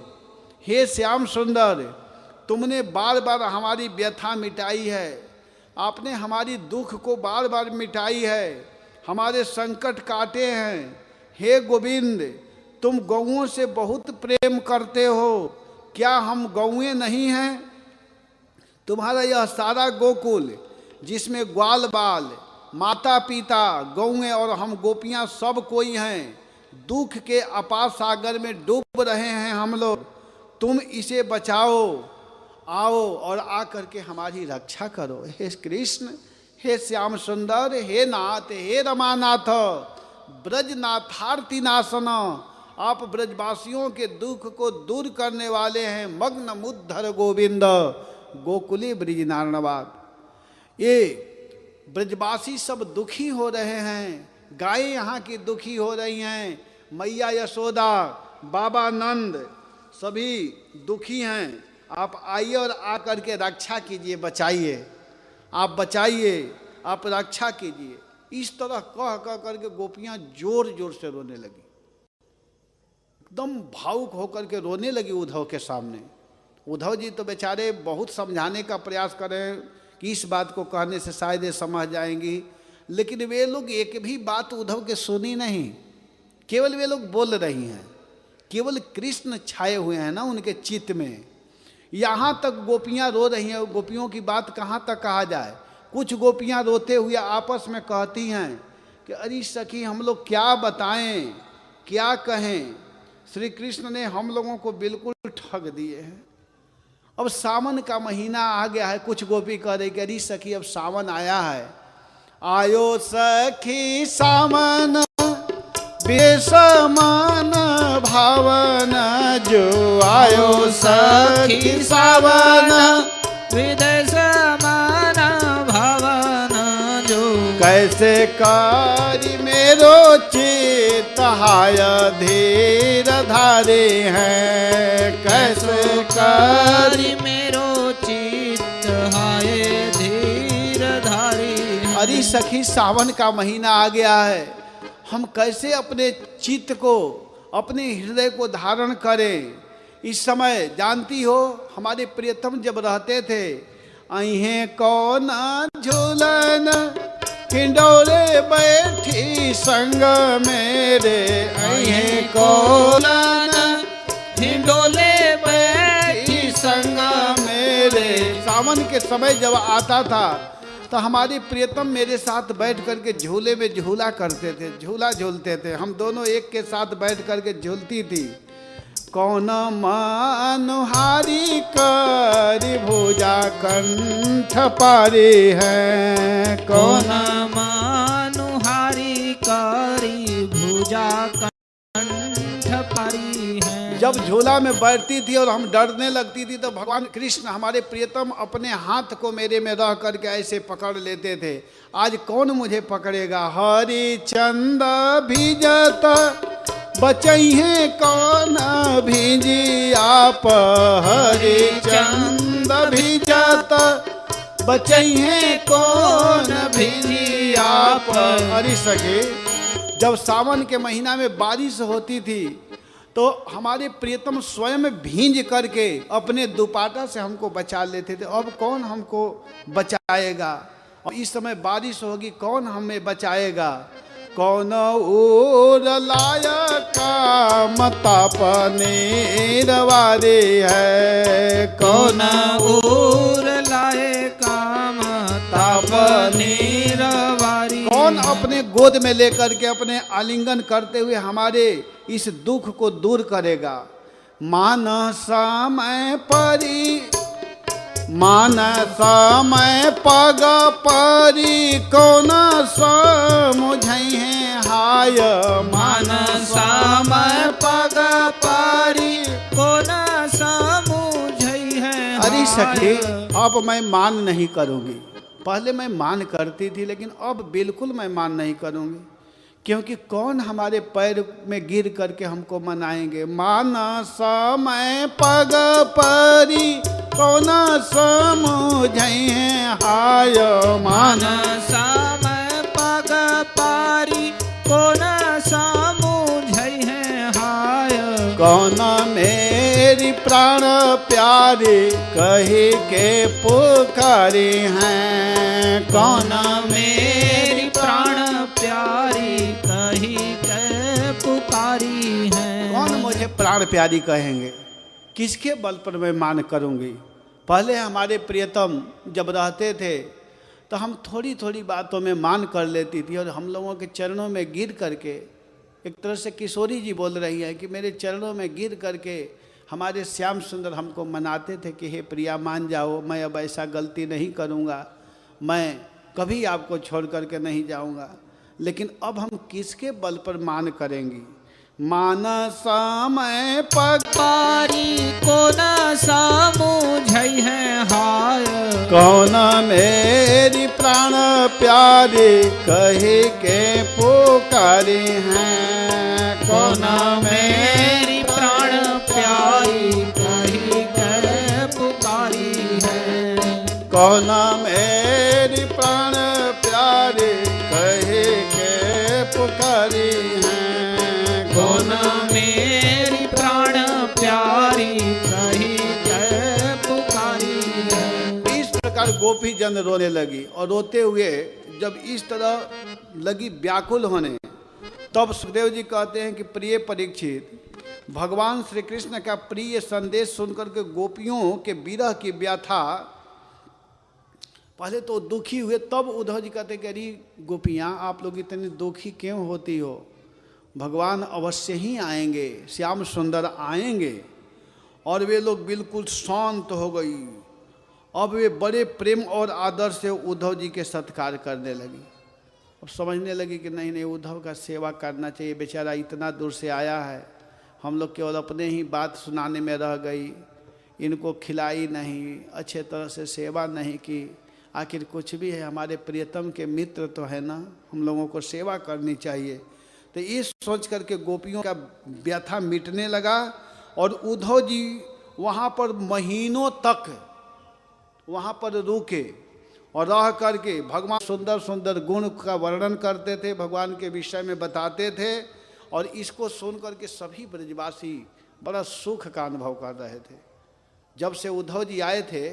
हे श्याम सुंदर, तुमने बार बार हमारी व्यथा मिटाई है, आपने हमारी दुख को बार बार मिटाई है, हमारे संकट काटे हैं। हे गोविंद, तुम गौओं से बहुत प्रेम करते हो, क्या हम गौएं नहीं हैं? तुम्हारा यह सारा गोकुल जिसमें ग्वाल बाल, माता पिता, गौएं और हम गोपियां सब कोई हैं, दुख के अपार सागर में डूब रहे हैं हम लोग। तुम इसे बचाओ, आओ और आकर के हमारी रक्षा करो। हे कृष्ण, हे श्याम सुंदर, हे नाथ, हे रमानाथ, ब्रजनाथार्तिनाशन, आप ब्रजवासियों के दुख को दूर करने वाले हैं। मग्न मुद्धर गोविंद गोकुली ब्रिज नारनवात। ये ब्रजवासी सब दुखी हो रहे हैं, गायें यहाँ की दुखी हो रही हैं, मैया यशोदा, बाबा नंद सभी दुखी हैं। आप आइए और आकर के रक्षा कीजिए, बचाइए, आप बचाइए, आप रक्षा कीजिए। इस तरह कह कह करके गोपियाँ जोर जोर से रोने लगी, एकदम भावुक होकर के रोने लगी उद्धव के सामने। उद्धव जी तो बेचारे बहुत समझाने का प्रयास करें कि इस बात को कहने से शायद ये समझ जाएंगी, लेकिन वे लोग एक भी बात उद्धव के सुनी नहीं। केवल वे लोग बोल रही हैं, केवल कृष्ण छाए हुए हैं ना उनके चित्त में। यहाँ तक गोपियाँ रो रही हैं, गोपियों की बात कहाँ तक कहा जाए। कुछ गोपियाँ रोते हुए आपस में कहती हैं कि अरे सखी, हम लोग क्या बताएं, क्या कहें, श्री कृष्ण ने हम लोगों को बिल्कुल ठग दिए हैं। अब सावन का महीना आ गया है, कुछ गोपी कह रही कि अरे सखी अब सावन आया है। आयो सखी सावन बेसमान भावन जो, आयो सखी सावन विदेशमान भावन जो, कैसे कारी मेरो चित्त हाय धीर धारे हैं, कैसे कारी मेरो चित्त हाय धीर धारी। अरे सखी, सावन का महीना आ गया है, हम कैसे अपने चित्त को, अपने हृदय को धारण करें। इस समय जानती हो हमारे प्रियतम जब रहते थे, अहे कौन झूलन हिंडोले बैठी संग मेरे, अहे कौन हिंडोले बैठी संग मेरे। सावन के समय जब आता था तो हमारी प्रियतम मेरे साथ बैठ करके झूले में झूला करते थे, झूला झूलते थे। हम दोनों एक के साथ बैठ करके झूलती थी। कौन मनुहारी करी भुजा कंठ पारी है। कौन मनुहारी करी भुजा कंठ पारी है। जब झूला में बैठती थी और हम डरने लगती थी तो भगवान कृष्ण हमारे प्रियतम अपने हाथ को मेरे में रह करके ऐसे पकड़ लेते थे। आज कौन मुझे पकड़ेगा। हरिचंद भिजत बचई है कौन भिजी आप। हरिचंद भिजत बचई है कौन भिजी आप। अरे सके, जब सावन के महीना में बारिश होती थी तो हमारे प्रियतम स्वयं भींज करके अपने दुपाटा से हमको बचा लेते थे। अब कौन हमको बचाएगा। और इस समय बारिश होगी, कौन हमें बचाएगा। कौन ओर लाया काम तापने रवारे है। कौन ओर लाए काम तापने रवारी। कौन अपने गोद में लेकर के अपने आलिंगन करते हुए हमारे इस दुख को दूर करेगा। मानसमय परी मानसमय पग परी कौन समुझई है हाय। मानसमय पग परी कौन समुझई है। अरे सखी, अब मैं मान नहीं करूंगी। पहले मैं मान करती थी लेकिन अब बिल्कुल मैं मान नहीं करूंगी, क्योंकि कौन हमारे पैर में गिर करके हमको मनाएंगे। मानसमय पग परी कौन समुझई है हाय। मानसमय पग परी कौन समुझई है हाय। कौन मेरी प्राण प्यारी कही के पुकारी हैं। कौन मेरी प्राण प्यारी कही के पुकारी है। कौन मुझे प्राण प्यारी कहेंगे। किसके बल पर मैं मान करूंगी। पहले हमारे प्रियतम जब रहते थे तो हम थोड़ी थोड़ी बातों में मान कर लेती थी और हम लोगों के चरणों में गिर करके, एक तरह से किशोरी जी बोल रही हैं कि मेरे चरणों में गिर करके हमारे श्याम सुंदर हमको मनाते थे कि हे प्रिया मान जाओ, मैं अब ऐसा गलती नहीं करूँगा, मैं कभी आपको छोड़ करके नहीं जाऊँगा। लेकिन अब हम किसके बल पर मान करेंगी। मानसमय पग पारी कौन समुझई है हाय। कौन मेरी प्राण प्यारी कही के पुकारी हैं। कौन मेरी प्राण प्यारी कही के पुकारी है। कौन मेरी प्राण प्यारी कही के पुकारी हैं। कौन मेरी प्राण प्यारी कही के पुकारी है। इस प्रकार गोपी जन रोने लगी और रोते हुए जब इस तरह लगी व्याकुल होने, तब सुखदेव जी कहते हैं कि प्रिय परीक्षित, भगवान श्री कृष्ण का प्रिय संदेश सुनकर के गोपियों के विरह की व्यथा, पहले तो दुखी हुए। तब उद्धव जी कहते कि अरे गोपियाँ, आप लोग इतनी दुखी क्यों होती हो। भगवान अवश्य ही आएंगे, श्याम सुंदर आएंगे। और वे लोग बिल्कुल शांत हो गई। अब वे बड़े प्रेम और आदर से उद्धव जी के सत्कार करने लगी। अब समझने लगी कि नहीं नहीं, उद्धव का सेवा करना चाहिए, बेचारा इतना दूर से आया है, हम लोग केवल अपने ही बात सुनाने में रह गई, इनको खिलाई नहीं, अच्छे तरह से सेवा नहीं की। आखिर कुछ भी है, हमारे प्रियतम के मित्र तो है ना, हम लोगों को सेवा करनी चाहिए। तो ये सोच करके गोपियों का व्यथा मिटने लगा। और उद्धव जी वहाँ पर महीनों तक वहाँ पर रुके और रह करके भगवान सुंदर सुंदर गुण का वर्णन करते थे, भगवान के विषय में बताते थे। और इसको सुन करके सभी ब्रजवासी बड़ा सुख का अनुभव कर रहे थे। जब से उद्धव जी आए थे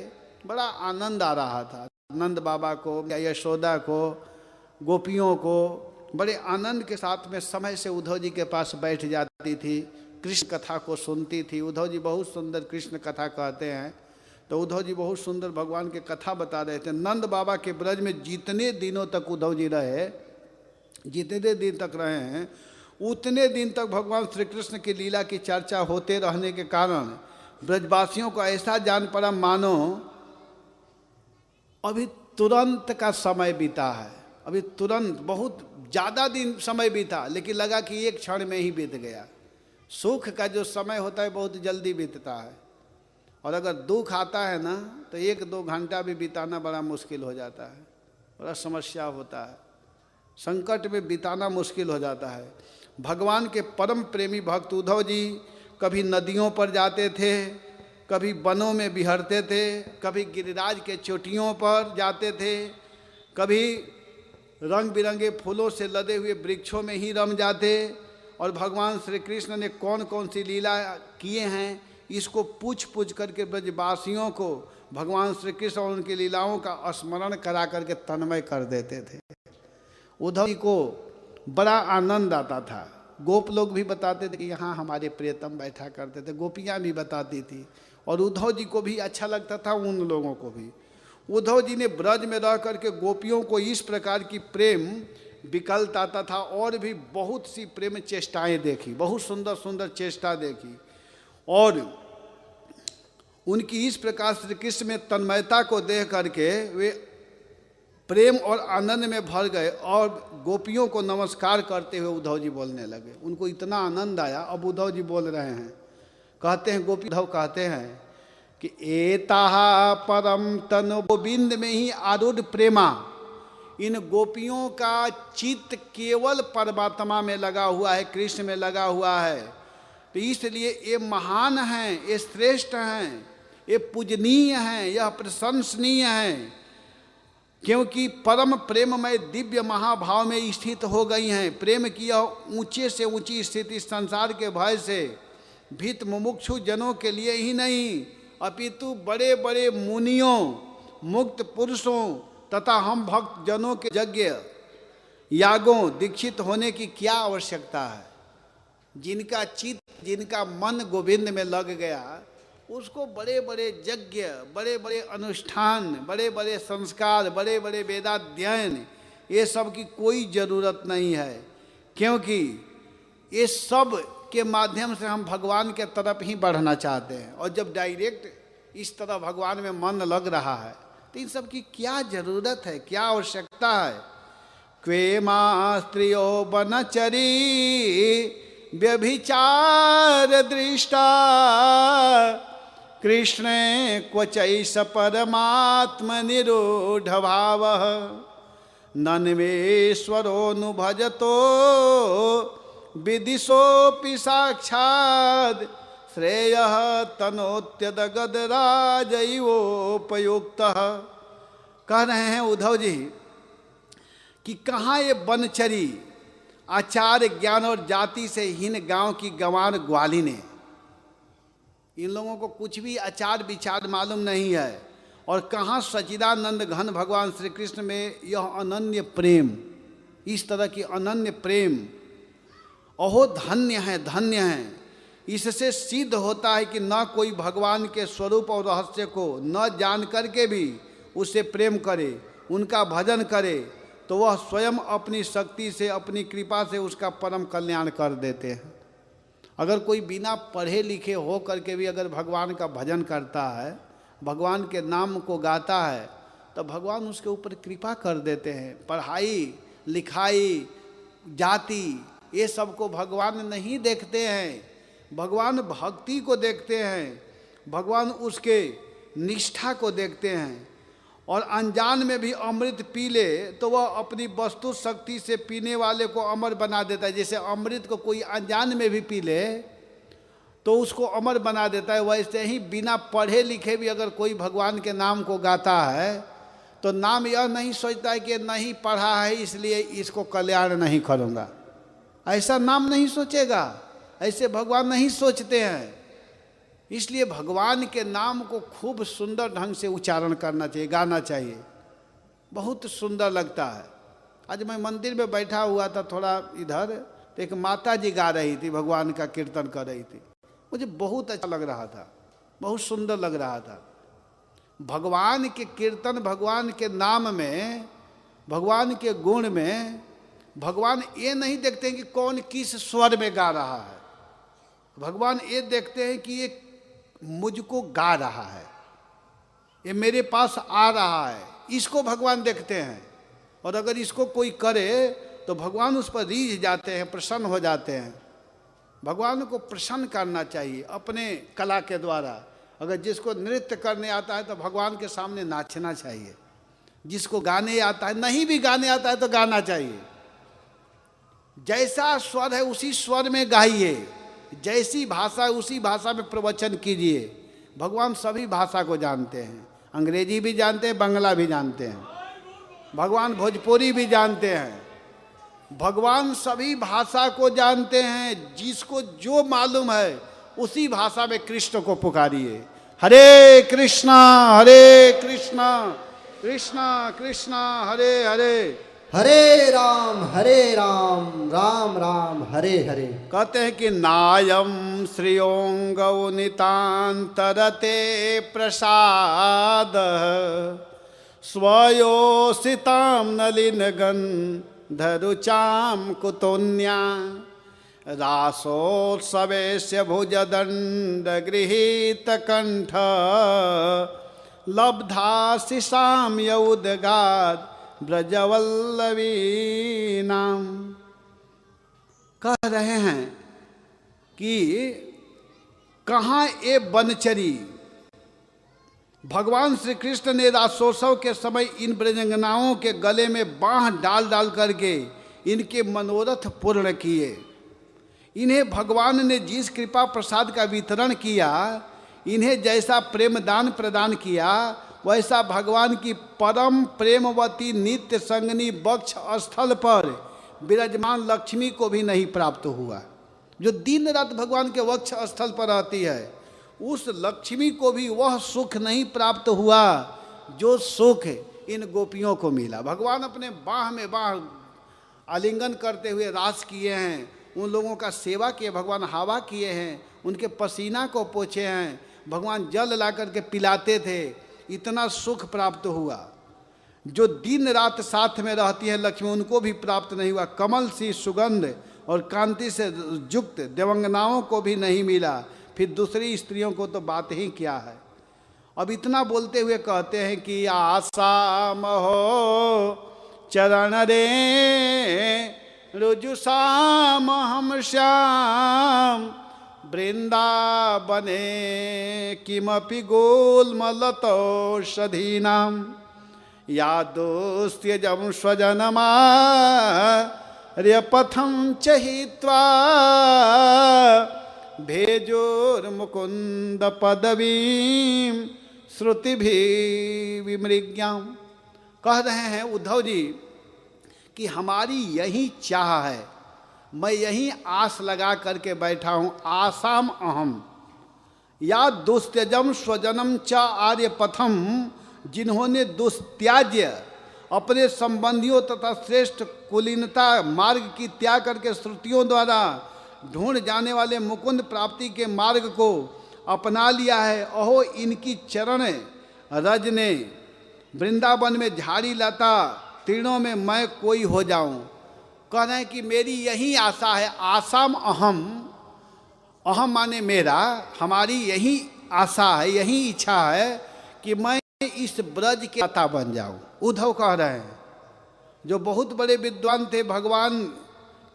बड़ा आनंद आ रहा था। नंद बाबा को, यशोदा को, गोपियों को बड़े आनंद के साथ में समय से उद्धव जी के पास बैठ जाती थी, कृष्ण कथा को सुनती थी। उद्धव जी बहुत सुंदर कृष्ण कथा कहते हैं, तो उद्धव जी बहुत सुंदर भगवान के कथा बता रहे थे। नंद बाबा के ब्रज में जितने दिनों तक उद्धव जी रहे, जितने दिन तक रहे हैं, उतने दिन तक भगवान श्री कृष्ण की लीला की चर्चा होते रहने के कारण ब्रजवासियों को ऐसा जान पड़ा मानो अभी तुरंत का समय बीता है, अभी तुरंत बहुत ज़्यादा दिन समय बीता, लेकिन लगा कि एक क्षण में ही बीत गया। सुख का जो समय होता है बहुत जल्दी बीतता है, और अगर दुख आता है ना तो 1-2 घंटा भी बिताना बड़ा मुश्किल हो जाता है, बड़ा समस्या होता है, संकट में बिताना मुश्किल हो जाता है। भगवान के परम प्रेमी भक्त उद्धव जी कभी नदियों पर जाते थे, कभी वनों में बिहरते थे, कभी गिरिराज के चोटियों पर जाते थे, कभी रंग बिरंगे फूलों से लदे हुए वृक्षों में ही रम जाते। और भगवान श्री कृष्ण ने कौन कौन सी लीला किए हैं इसको पूछ पूछ करके ब्रजवासियों को भगवान श्री कृष्ण और उनकी लीलाओं का स्मरण करा करके तन्मय कर देते थे। उद्धव जी को बड़ा आनंद आता था। गोप लोग भी बताते थे कि यहाँ हमारे प्रियतम बैठा करते थे, गोपियाँ भी बताती थी, और उद्धव जी को भी अच्छा लगता था, उन लोगों को भी। उद्धव जी ने ब्रज में रह करके गोपियों को इस प्रकार की प्रेम विकल्प आता था, और भी बहुत सी प्रेम चेष्टाएं देखी, बहुत सुंदर सुंदर चेष्टा देखी, और उनकी इस प्रकार श्री कृष्ण में तन्मयता को देख करके वे प्रेम और आनंद में भर गए, और गोपियों को नमस्कार करते हुए उद्धव जी बोलने लगे। उनको इतना आनंद आया। अब उद्धव जी बोल रहे हैं, कहते हैं गोपी उद्धव कहते हैं कि एता परम तनु गोविंद में ही आरूढ़ प्रेमा, इन गोपियों का चित्त केवल परमात्मा में लगा हुआ है, कृष्ण में लगा हुआ है। तो इसलिए ये महान हैं, ये श्रेष्ठ हैं, ये पूजनीय हैं, यह प्रशंसनीय हैं, क्योंकि परम प्रेममय दिव्य महाभाव में स्थित हो गई हैं। प्रेम की यह ऊंचे से ऊंची स्थिति संसार के भय से भीत मुमुक्षु जनों के लिए ही नहीं, अपितु बड़े बड़े मुनियों, मुक्त पुरुषों तथा हम भक्त जनों के यज्ञ यागों दीक्षित होने की क्या आवश्यकता है। जिनका चित्त, जिनका मन गोविंद में लग गया, उसको बड़े बड़े यज्ञ, बड़े बड़े अनुष्ठान, बड़े बड़े संस्कार, बड़े बड़े वेदाध्ययन, ये सब की कोई ज़रूरत नहीं है, क्योंकि ये सब के माध्यम से हम भगवान के तरफ ही बढ़ना चाहते हैं। और जब डायरेक्ट इस तरह भगवान में मन लग रहा है तो इन सब की क्या ज़रूरत है, क्या आवश्यकता है। क्वे मा स्त्रियो बनचरी व्यभिचार दृष्टा कृष्णे क्वचैष परमात्म निरूढ़ भाव नन्वेश्वरोऽनुभजतो विदिशोऽपि साक्षात् श्रेयः तनोत्यदगदराजैवोपयुक्तः। कह रहे हैं उद्धव जी कि कहाँ ये बनचरी, आचार ज्ञान और जाति से हीन गांव की गंवार ग्वालिने, इन लोगों को कुछ भी आचार विचार मालूम नहीं है, और कहाँ सच्चिदानंद घन भगवान श्री कृष्ण में यह अनन्य प्रेम, इस तरह की अनन्य प्रेम। अहो धन्य है, धन्य है। इससे सिद्ध होता है कि न कोई भगवान के स्वरूप और रहस्य को न जान करके भी उससे प्रेम करे, उनका भजन करे, तो वह स्वयं अपनी शक्ति से, अपनी कृपा से उसका परम कल्याण कर देते हैं। अगर कोई बिना पढ़े लिखे हो करके भी अगर भगवान का भजन करता है, भगवान के नाम को गाता है, तो भगवान उसके ऊपर कृपा कर देते हैं। पढ़ाई लिखाई, जाति, ये सब को भगवान नहीं देखते हैं, भगवान भक्ति को देखते हैं, भगवान उसके निष्ठा को देखते हैं। और अनजान में भी अमृत पी ले तो वह अपनी वस्तु शक्ति से पीने वाले को अमर बना देता है। जैसे अमृत को कोई अनजान में भी पी ले तो उसको अमर बना देता है, वैसे ही बिना पढ़े लिखे भी अगर कोई भगवान के नाम को गाता है तो नाम यह नहीं सोचता है कि नहीं पढ़ा है इसलिए इसको कल्याण नहीं करूँगा, ऐसा नाम नहीं सोचेगा, ऐसे भगवान नहीं सोचते हैं। इसलिए भगवान के नाम को खूब सुंदर ढंग से उच्चारण करना चाहिए, गाना चाहिए, बहुत सुंदर लगता है। आज मैं मंदिर में बैठा हुआ था थोड़ा इधर, तो एक माता जी गा रही थी, भगवान का कीर्तन कर रही थी, मुझे बहुत अच्छा लग रहा था, बहुत सुंदर लग रहा था। भगवान के कीर्तन, भगवान के नाम में, भगवान के गुण में भगवान ये नहीं देखते हैं कि कौन किस स्वर में गा रहा है, भगवान ये देखते हैं कि ये मुझको गा रहा है, ये मेरे पास आ रहा है, इसको भगवान देखते हैं। और अगर इसको कोई करे तो भगवान उस पर रीझ जाते हैं, प्रसन्न हो जाते हैं। भगवान को प्रसन्न करना चाहिए अपने कला के द्वारा। अगर जिसको नृत्य करने आता है तो भगवान के सामने नाचना चाहिए, जिसको गाने आता है, नहीं भी गाने आता है तो गाना चाहिए। जैसा स्वर है उसी स्वर में गाइए, जैसी भाषा है उसी भाषा में प्रवचन कीजिए। भगवान सभी भाषा को जानते हैं, अंग्रेजी भी जानते हैं, बंगला भी जानते हैं, भगवान भोजपुरी भी जानते हैं, भगवान सभी भाषा को जानते हैं। जिसको जो मालूम है उसी भाषा में कृष्ण को पुकारिए। हरे कृष्णा कृष्णा कृष्णा हरे हरे, हरे राम राम राम हरे हरे। कहते हैं कि नायम श्रियोंगौ नितांतरते प्रसाद स्वयोसिताम नलिन गंधरुचाम कुतोन्या रासोत्सवेस्य भुजदंड गृहीत कंठ लब्धाशिषाम यौदगाद ब्रजवल्लवी नाम। कह रहे हैं कि कहाँ ये बनचरी, भगवान श्री कृष्ण ने रासोत्सव के समय इन ब्रजंगनाओं के गले में बाँह डाल डाल करके इनके मनोरथ पूर्ण किए। इन्हें भगवान ने जिस कृपा प्रसाद का वितरण किया, इन्हें जैसा प्रेम दान प्रदान किया, वैसा भगवान की परम प्रेमवती नित्य संगनी वक्ष स्थल पर विराजमान लक्ष्मी को भी नहीं प्राप्त हुआ। जो दिन रात भगवान के वक्ष स्थल पर रहती है, उस लक्ष्मी को भी वह सुख नहीं प्राप्त हुआ जो सुख इन गोपियों को मिला। भगवान अपने बाह में बाह आलिंगन करते हुए रास किए हैं, उन लोगों का सेवा किए, भगवान हवा किए हैं, उनके पसीना को पोछे हैं, भगवान जल ला करके पिलाते थे, इतना सुख प्राप्त हुआ। जो दिन रात साथ में रहती है लक्ष्मी, उनको भी प्राप्त नहीं हुआ। कमल सी सुगंध और कांति से युक्त देवंगनाओं को भी नहीं मिला, फिर दूसरी स्त्रियों को तो बात ही क्या है। अब इतना बोलते हुए कहते हैं कि आशा महो चरण रे रुजुसाम हम श्याम वृंदावने किमपि गोलमलतौषधीनां यादोस्त्यजं स्वजनमार्यपथं च हित्वा भेजोर्मुकुन्द पदवीं श्रुतिभिः विमृग्यां। कह रहे हैं उद्धव जी कि हमारी यही चाह है, मैं यही आस लगा करके बैठा हूँ। आसाम अहम या दुस्त्यजम स्वजनम च आर्यपथम, जिन्होंने दुस्त्याज्य अपने संबंधियों तथा श्रेष्ठ कुलीनता मार्ग की त्याग करके श्रुतियों द्वारा ढूंढ जाने वाले मुकुंद प्राप्ति के मार्ग को अपना लिया है। अहो इनकी चरण रज ने वृंदावन में झाड़ी लता तीर्णों में मैं कोई हो जाऊं। कह रहे हैं कि मेरी यही आशा है। आसाम अहम, अहम माने मेरा, हमारी यही आशा है, यही इच्छा है कि मैं इस ब्रज के लता बन जाऊं। उद्धव कह रहे हैं, जो बहुत बड़े विद्वान थे, भगवान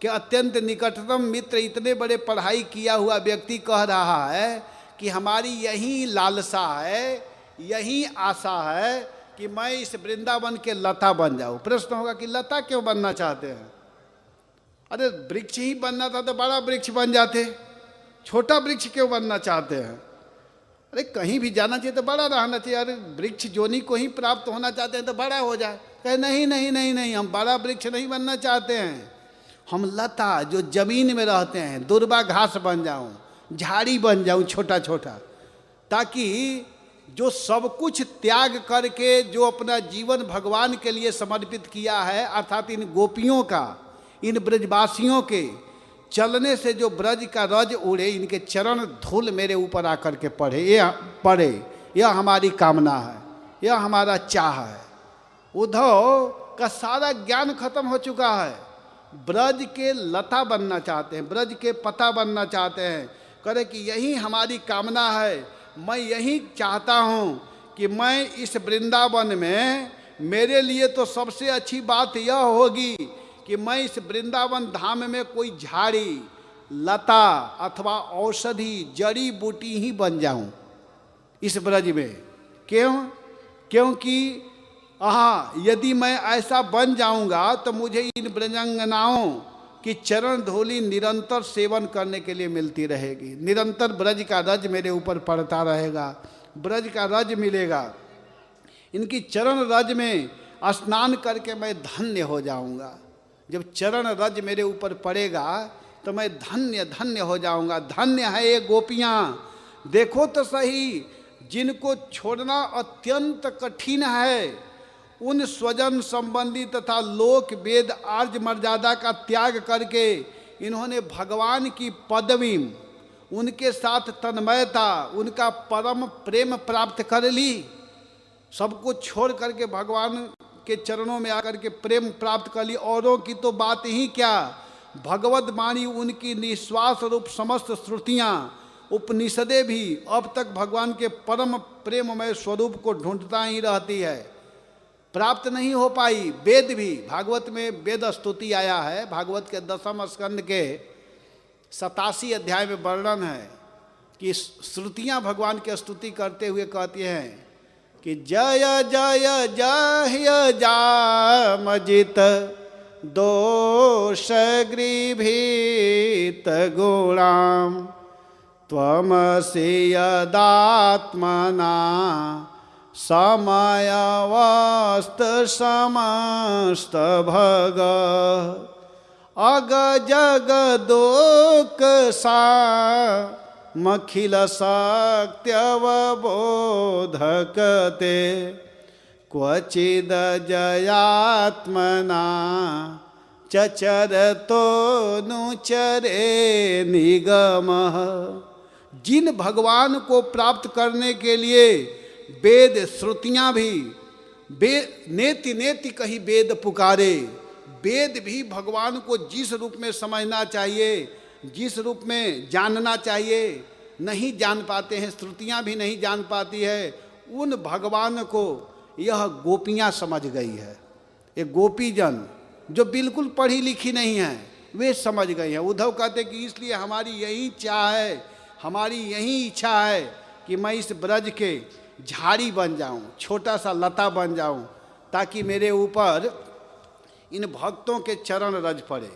के अत्यंत निकटतम मित्र, इतने बड़े पढ़ाई किया हुआ व्यक्ति कह रहा है कि हमारी यही लालसा है, यही आशा है कि मैं इस वृंदावन के लता बन जाऊं। प्रश्न होगा कि लता क्यों बनना चाहते हैं? अरे वृक्ष ही बनना था तो बड़ा वृक्ष बन जाते, छोटा वृक्ष क्यों बनना चाहते हैं? अरे कहीं भी जाना चाहिए तो बड़ा रहना चाहिए। अरे वृक्ष जोनी को ही प्राप्त होना चाहते हैं तो बड़ा हो जाए। कहे नहीं नहीं नहीं नहीं, हम बड़ा वृक्ष नहीं बनना चाहते हैं, हम लता जो जमीन में रहते हैं, दुर्बा घास बन जाऊं, झाड़ी बन जाऊं छोटा छोटा, ताकि जो सब कुछ त्याग करके जो अपना जीवन भगवान के लिए समर्पित किया है, अर्थात इन गोपियों का, इन ब्रजवासियों के चलने से जो ब्रज का रज उड़े, इनके चरण धूल मेरे ऊपर आकर के पड़े, यह हमारी कामना है, यह हमारा चाह है। उद्धव का सारा ज्ञान खत्म हो चुका है। ब्रज के लता बनना चाहते हैं, ब्रज के पता बनना चाहते हैं। करे कि यही हमारी कामना है, मैं यही चाहता हूँ कि मैं इस वृंदावन में, मेरे लिए तो सबसे अच्छी बात यह होगी कि मैं इस वृंदावन धाम में कोई झाड़ी लता अथवा औषधि जड़ी बूटी ही बन जाऊं इस ब्रज में। क्यों? क्योंकि यदि मैं ऐसा बन जाऊंगा तो मुझे इन ब्रजंगनाओं की चरण धूलि निरंतर सेवन करने के लिए मिलती रहेगी, निरंतर ब्रज का रज मेरे ऊपर पड़ता रहेगा, ब्रज का रज मिलेगा। इनकी चरण रज में स्नान करके मैं धन्य हो जाऊंगा। जब चरण रज मेरे ऊपर पड़ेगा तो मैं धन्य धन्य हो जाऊंगा। धन्य है ये गोपियाँ, देखो तो सही, जिनको छोड़ना अत्यंत कठिन है, उन स्वजन संबंधी तथा लोक वेद आर्य मर्यादा का त्याग करके इन्होंने भगवान की पदवी, उनके साथ तन्मयता, उनका परम प्रेम प्राप्त कर ली। सब कुछ छोड़ करके भगवान के चरणों में आकर के प्रेम प्राप्त कर ली। औरों की तो बात ही क्या, भगवत वाणी उनकी निश्वास रूप समस्त श्रुतियाँ, उपनिषदें भी अब तक भगवान के परम प्रेममय स्वरूप को ढूंढता ही रहती है, प्राप्त नहीं हो पाई। वेद भी, भागवत में वेद स्तुति आया है, भागवत के 10वें स्कंद के 87 अध्याय में वर्णन है कि श्रुतियाँ भगवान की स्तुति करते हुए कहती हैं कि जय जय जय जामजित दोष गृभीत गुणाम त्वमसि यदात्मना समयवस्त समस्त भग अग जग दोक सा मखिल शक्त्यवबोधकते क्वचिद जयात्मना चचरतो नुचरे निगमः। जिन भगवान को प्राप्त करने के लिए वेद श्रुतियाँ भी नेति नेति कही वेद पुकारे, वेद भी भगवान को जिस रूप में समझना चाहिए, जिस रूप में जानना चाहिए, नहीं जान पाते हैं, श्रुतियाँ भी नहीं जान पाती है। उन भगवान को यह गोपियाँ समझ गई है। ये गोपीजन जो बिल्कुल पढ़ी लिखी नहीं है, वे समझ गई हैं। उद्धव कहते कि इसलिए हमारी यही चाह है, हमारी यही इच्छा है कि मैं इस ब्रज के झाड़ी बन जाऊं, छोटा सा लता बन जाऊं, ताकि मेरे ऊपर इन भक्तों के चरण रज पड़े।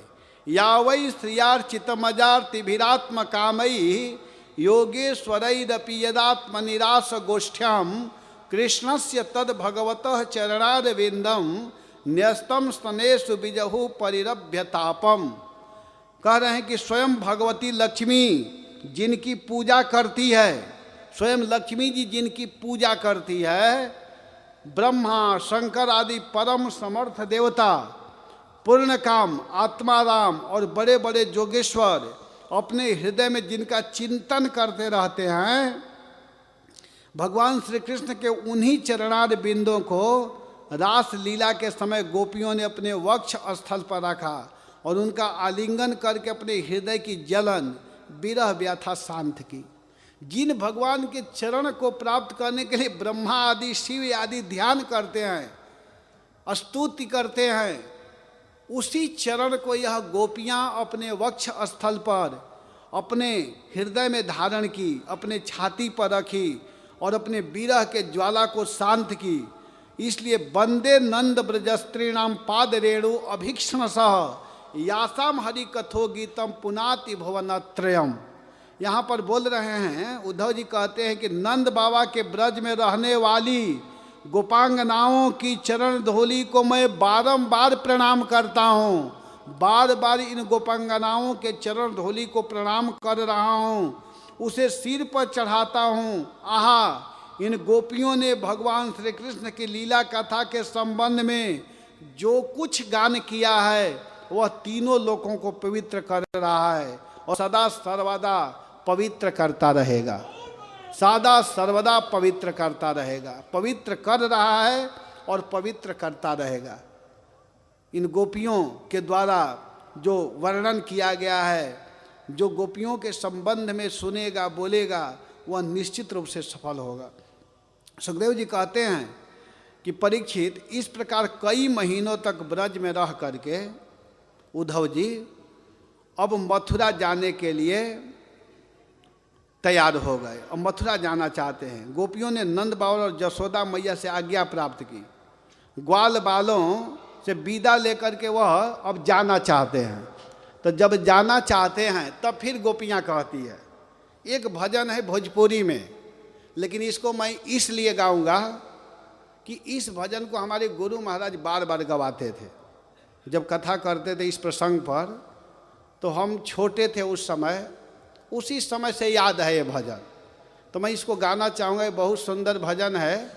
यावै श्रियार्चितमजार्तिभिरात्म कामयी योगेश्वरैरपि यदात्म निराश गोष्ठ्याम कृष्णस्य तद भगवतः चरणारविंदम न्यस्तम स्तनेषु बिजहु परिरभ्यतापम। कह रहे हैं कि स्वयं भगवती लक्ष्मी जिनकी पूजा करती है, स्वयं लक्ष्मी जी जिनकी पूजा करती है, ब्रह्मा शंकर आदि परम समर्थ देवता, पूर्ण काम आत्माराम और बड़े बड़े जोगेश्वर अपने हृदय में जिनका चिंतन करते रहते हैं, भगवान श्री कृष्ण के उन्हीं चरणार बिंदों को रास लीला के समय गोपियों ने अपने वक्ष स्थल पर रखा और उनका आलिंगन करके अपने हृदय की जलन विरह व्यथा शांत की। जिन भगवान के चरण को प्राप्त करने के लिए ब्रह्मा आदि शिव आदि ध्यान करते हैं, स्तुति करते हैं, उसी चरण को यह गोपियाँ अपने वक्ष स्थल पर अपने हृदय में धारण की, अपने छाती पर रखी और अपने विरह के ज्वाला को शांत की। इसलिए वंदे नंद ब्रजस्त्रीणाम पाद रेणु अभीक्षण सह यासाम हरि कथो गीतम पुनाति भुवनत्रयम। यहाँ पर बोल रहे हैं, उद्धव जी कहते हैं कि नंद बाबा के ब्रज में रहने वाली गोपांगनाओं की चरण धूलि को मैं बारंबार प्रणाम करता हूँ, बार बार इन गोपांगनाओं के चरण धूलि को प्रणाम कर रहा हूँ, उसे सिर पर चढ़ाता हूँ। आहा, इन गोपियों ने भगवान श्री कृष्ण की लीला कथा के संबंध में जो कुछ गान किया है वह तीनों लोगों को पवित्र कर रहा है और सदा सर्वदा पवित्र करता रहेगा, सदा सर्वदा पवित्र करता रहेगा, पवित्र कर रहा है और पवित्र करता रहेगा। इन गोपियों के द्वारा जो वर्णन किया गया है, जो गोपियों के संबंध में सुनेगा बोलेगा वह निश्चित रूप से सफल होगा। सुखदेव जी कहते हैं कि परीक्षित, इस प्रकार कई महीनों तक ब्रज में रह करके उद्धव जी अब मथुरा जाने के लिए तैयार हो गए और मथुरा जाना चाहते हैं। गोपियों ने नंद बाबा और जसोदा मैया से आज्ञा प्राप्त की। ग्वाल बालों से विदा लेकर के वह अब जाना चाहते हैं। तो जब जाना चाहते हैं तब फिर गोपियाँ कहती है, एक भजन है भोजपुरी में, लेकिन इसको मैं इसलिए गाऊंगा कि इस भजन को हमारे गुरु महाराज बार बार गवाते थे जब कथा करते थे इस प्रसंग पर। तो हम छोटे थे उस समय, उसी समय से याद है ये भजन, तो मैं इसको गाना चाहूँगा। ये बहुत सुंदर भजन है,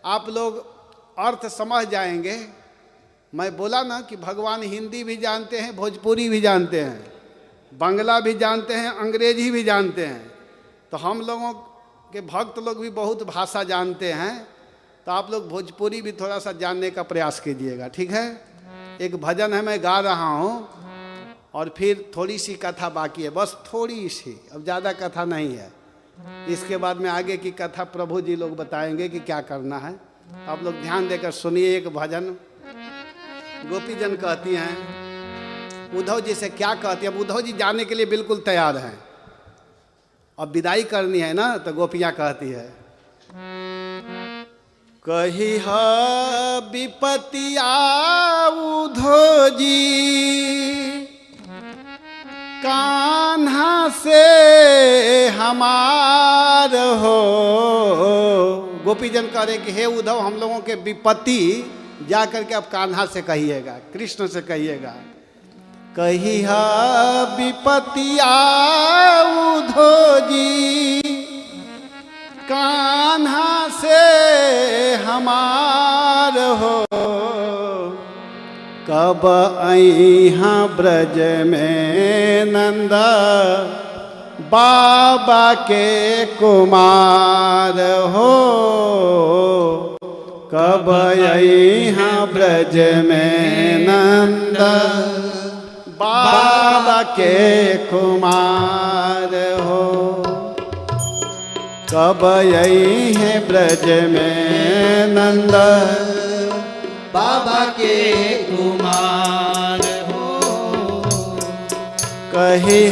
आप लोग अर्थ समझ जाएंगे। मैं बोला ना कि भगवान हिंदी भी जानते हैं, भोजपुरी भी जानते हैं, बांग्ला भी जानते हैं, अंग्रेजी भी जानते हैं। तो हम लोगों के भक्त लोग भी बहुत भाषा जानते हैं, तो आप लोग भोजपुरी भी थोड़ा सा जानने का प्रयास कीजिएगा, ठीक है। एक भजन है, मैं गा रहा हूँ और फिर थोड़ी सी कथा बाकी है, बस थोड़ी सी, अब ज़्यादा कथा नहीं है। इसके बाद में आगे की कथा प्रभु जी लोग बताएंगे कि क्या करना है। आप लोग ध्यान देकर सुनिए। एक भजन गोपीजन कहती हैं उद्धव जी से, क्या कहती है। अब उद्धव जी जाने के लिए बिल्कुल तैयार हैं, अब विदाई करनी है ना, तो गोपियाँ कहती है, कही विपतिया उद्धव जी कान्हा से हमार हो। गोपीजन कह रहे कि हे उद्धव, हम लोगों के विपत्ति जा करके अब कान्हा से कहिएगा, कृष्ण से कहिएगा। कही विपतिया उद्धव जी कान्हा से हमार हो। कब अइहा ब्रज में नंदा बाबा के कुमार हो। कब अइहा ब्रज में नंदा बाबा के कुमार हो। कब अइहे ब्रज में नंदा बाबा के कुमार हो। कही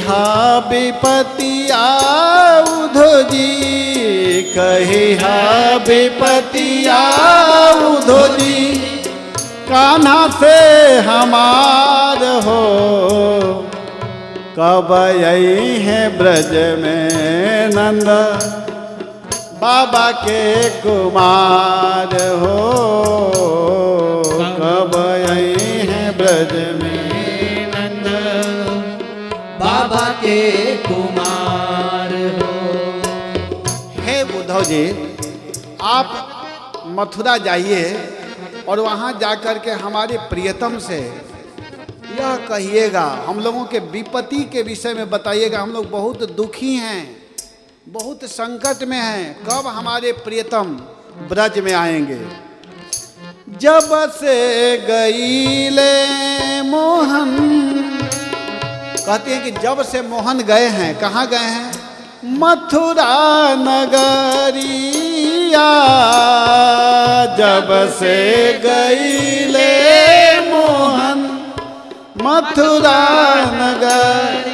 विपतिया उद्धव जी, कही विपतिया उद्धव जी कान्हा से हमार हो। कब अइहे ब्रज में नंद बाबा के कुमार हो। कब अइहे ब्रज में नंद बाबा के कुमार हो। हे उद्धव जी, आप मथुरा जाइए और वहाँ जाकर के हमारे प्रियतम से यह कहिएगा, हम लोगों के विपत्ति के विषय में बताइएगा। हम लोग बहुत दुखी हैं, बहुत संकट में हैं, कब हमारे प्रियतम ब्रज में आएंगे। जब से गईले मोहन, कहते हैं कि जब से मोहन गए हैं, कहाँ गए हैं? मथुरा नगरिया। जब से गईले मोहन मथुरा नगरिया।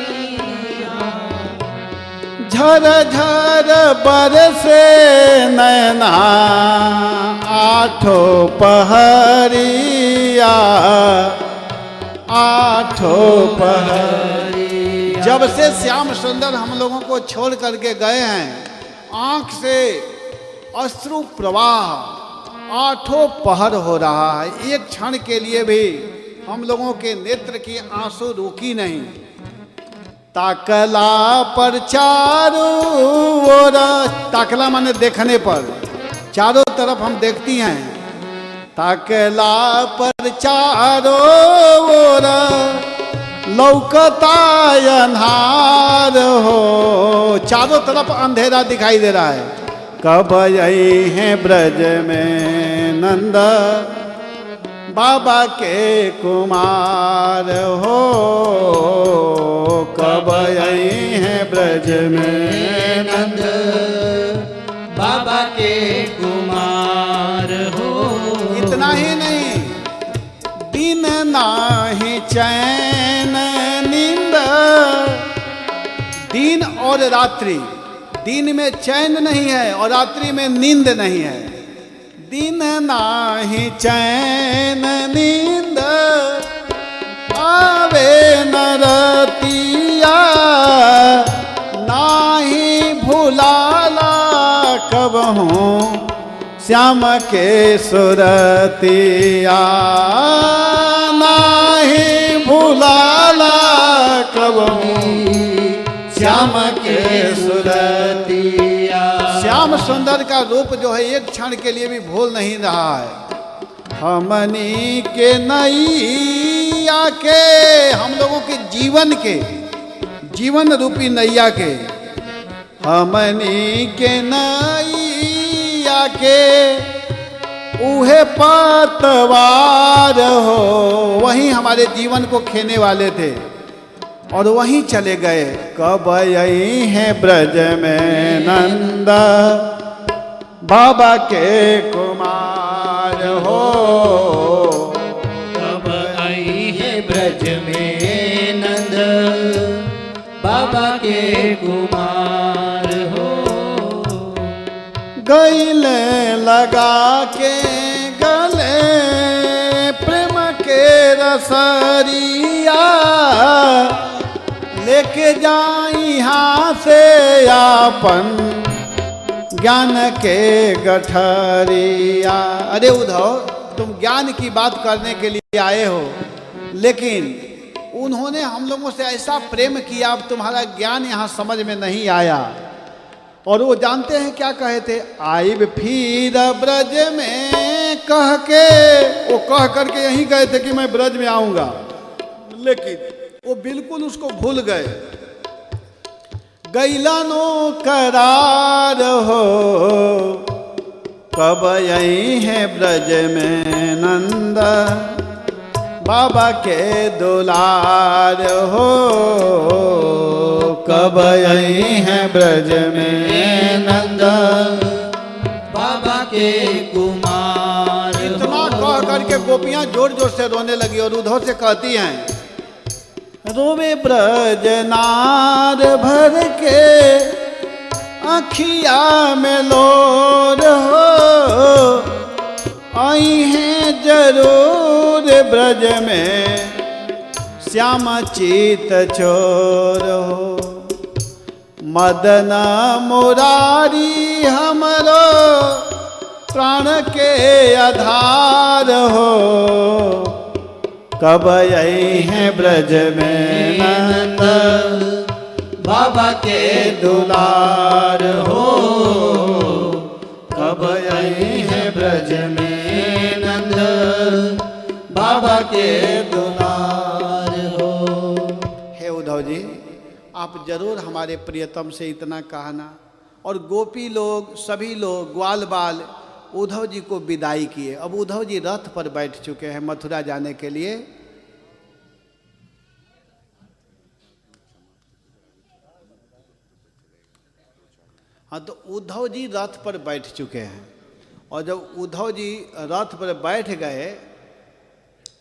झर झर बरसे नैना आठो पहरिया। आठो पहरिया। जब से श्याम सुंदर हम लोगों को छोड़ करके गए हैं, आंख से अश्रु प्रवाह आठों पहर हो रहा है। एक क्षण के लिए भी हम लोगों के नेत्र की आंसू रुकी नहीं। ताकला पर चारों ओर, ताकला माने देखने पर, चारों तरफ हम देखती हैं। ताकला पर चारों ओर लौकता अन्हार हो। चारों तरफ अंधेरा दिखाई दे रहा है। कब अइहे ब्रज में नंद बाबा के कुमार हो, कब आई हैं ब्रज में नंद, बाबा के कुमार हो। इतना ही नहीं, दिन नाही चैन नींद, दिन और रात्रि, दिन में चैन नहीं है और रात्रि में नींद नहीं है। दिन नाही चैन नींद, आवे न रतिया, नाही भुलाला कबहूँ श्याम के सुरतिया, नाही भुलाला कबहूँ श्याम के सुरतिया। श्याम सुंदर का रूप जो है एक क्षण के लिए भी भूल नहीं रहा है। हमनी के नैया के, हम लोगों के जीवन के, जीवन रूपी नैया के, हमनी के नैया के उहे पतवार हो, वहीं हमारे जीवन को खेने वाले थे और वहीं चले गए। कब आई हैं ब्रज में नंद, बाबा के कुमार हो, कब आई है ब्रज में नंद, बाबा के कुमार हो। गले लगा के गले प्रेम के रसरिया, लेके जाई यहाँ से आपन ज्ञान के गठरिया। अरे उद्धव, तुम ज्ञान की बात करने के लिए आए हो, लेकिन उन्होंने हम लोगों से ऐसा प्रेम किया, अब तुम्हारा ज्ञान यहाँ समझ में नहीं आया। और वो जानते हैं क्या कहे थे, आइब फिर ब्रज में कह के, वो कह करके यही गए थे कि मैं ब्रज में आऊंगा, लेकिन वो बिल्कुल उसको भूल गए। गैलानो करार हो, कब आई है ब्रज में नंद, बाबा के दुलार हो, कब आई है ब्रज में नंद, बाबा के कुमार। इतना कह करके गोपियां जोर जोर से रोने लगी और उद्धव से कहती हैं, रोवे ब्रज नार भर के अखिया में लोर हो, आई हैं जरूर ब्रज में श्याम चित चोर हो। मदन मुरारी हमरो प्राण के आधार हो, कब आई हैं ब्रज में नंद, बाबा के दुलार हो, कब आई हैं ब्रज में नंद, बाबा के दुलार हो। हे उद्धव जी, आप जरूर हमारे प्रियतम से इतना कहना। और गोपी लोग, सभी लोग, ग्वाल बाल उद्धव जी को विदाई किए। अब उद्धव जी रथ पर बैठ चुके हैं मथुरा जाने के लिए। हाँ, तो उद्धव जी रथ पर बैठ चुके हैं और जब उद्धव जी रथ पर बैठ गए,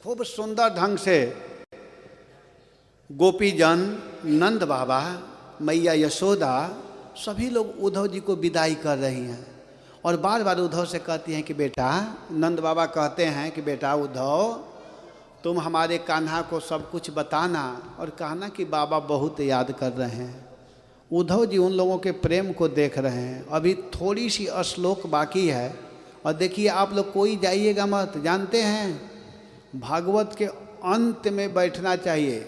खूब सुंदर ढंग से गोपीजन, नंद बाबा, मैया यशोदा, सभी लोग उद्धव जी को विदाई कर रही हैं और बार बार उद्धव से कहती हैं कि बेटा, नंद बाबा कहते हैं कि बेटा उद्धव, तुम हमारे कान्हा को सब कुछ बताना और कहना कि बाबा बहुत याद कर रहे हैं। उद्धव जी उन लोगों के प्रेम को देख रहे हैं। अभी थोड़ी सी श्लोक बाकी है और देखिए, आप लोग कोई जाइएगा मत। जानते हैं, भागवत के अंत में बैठना चाहिए।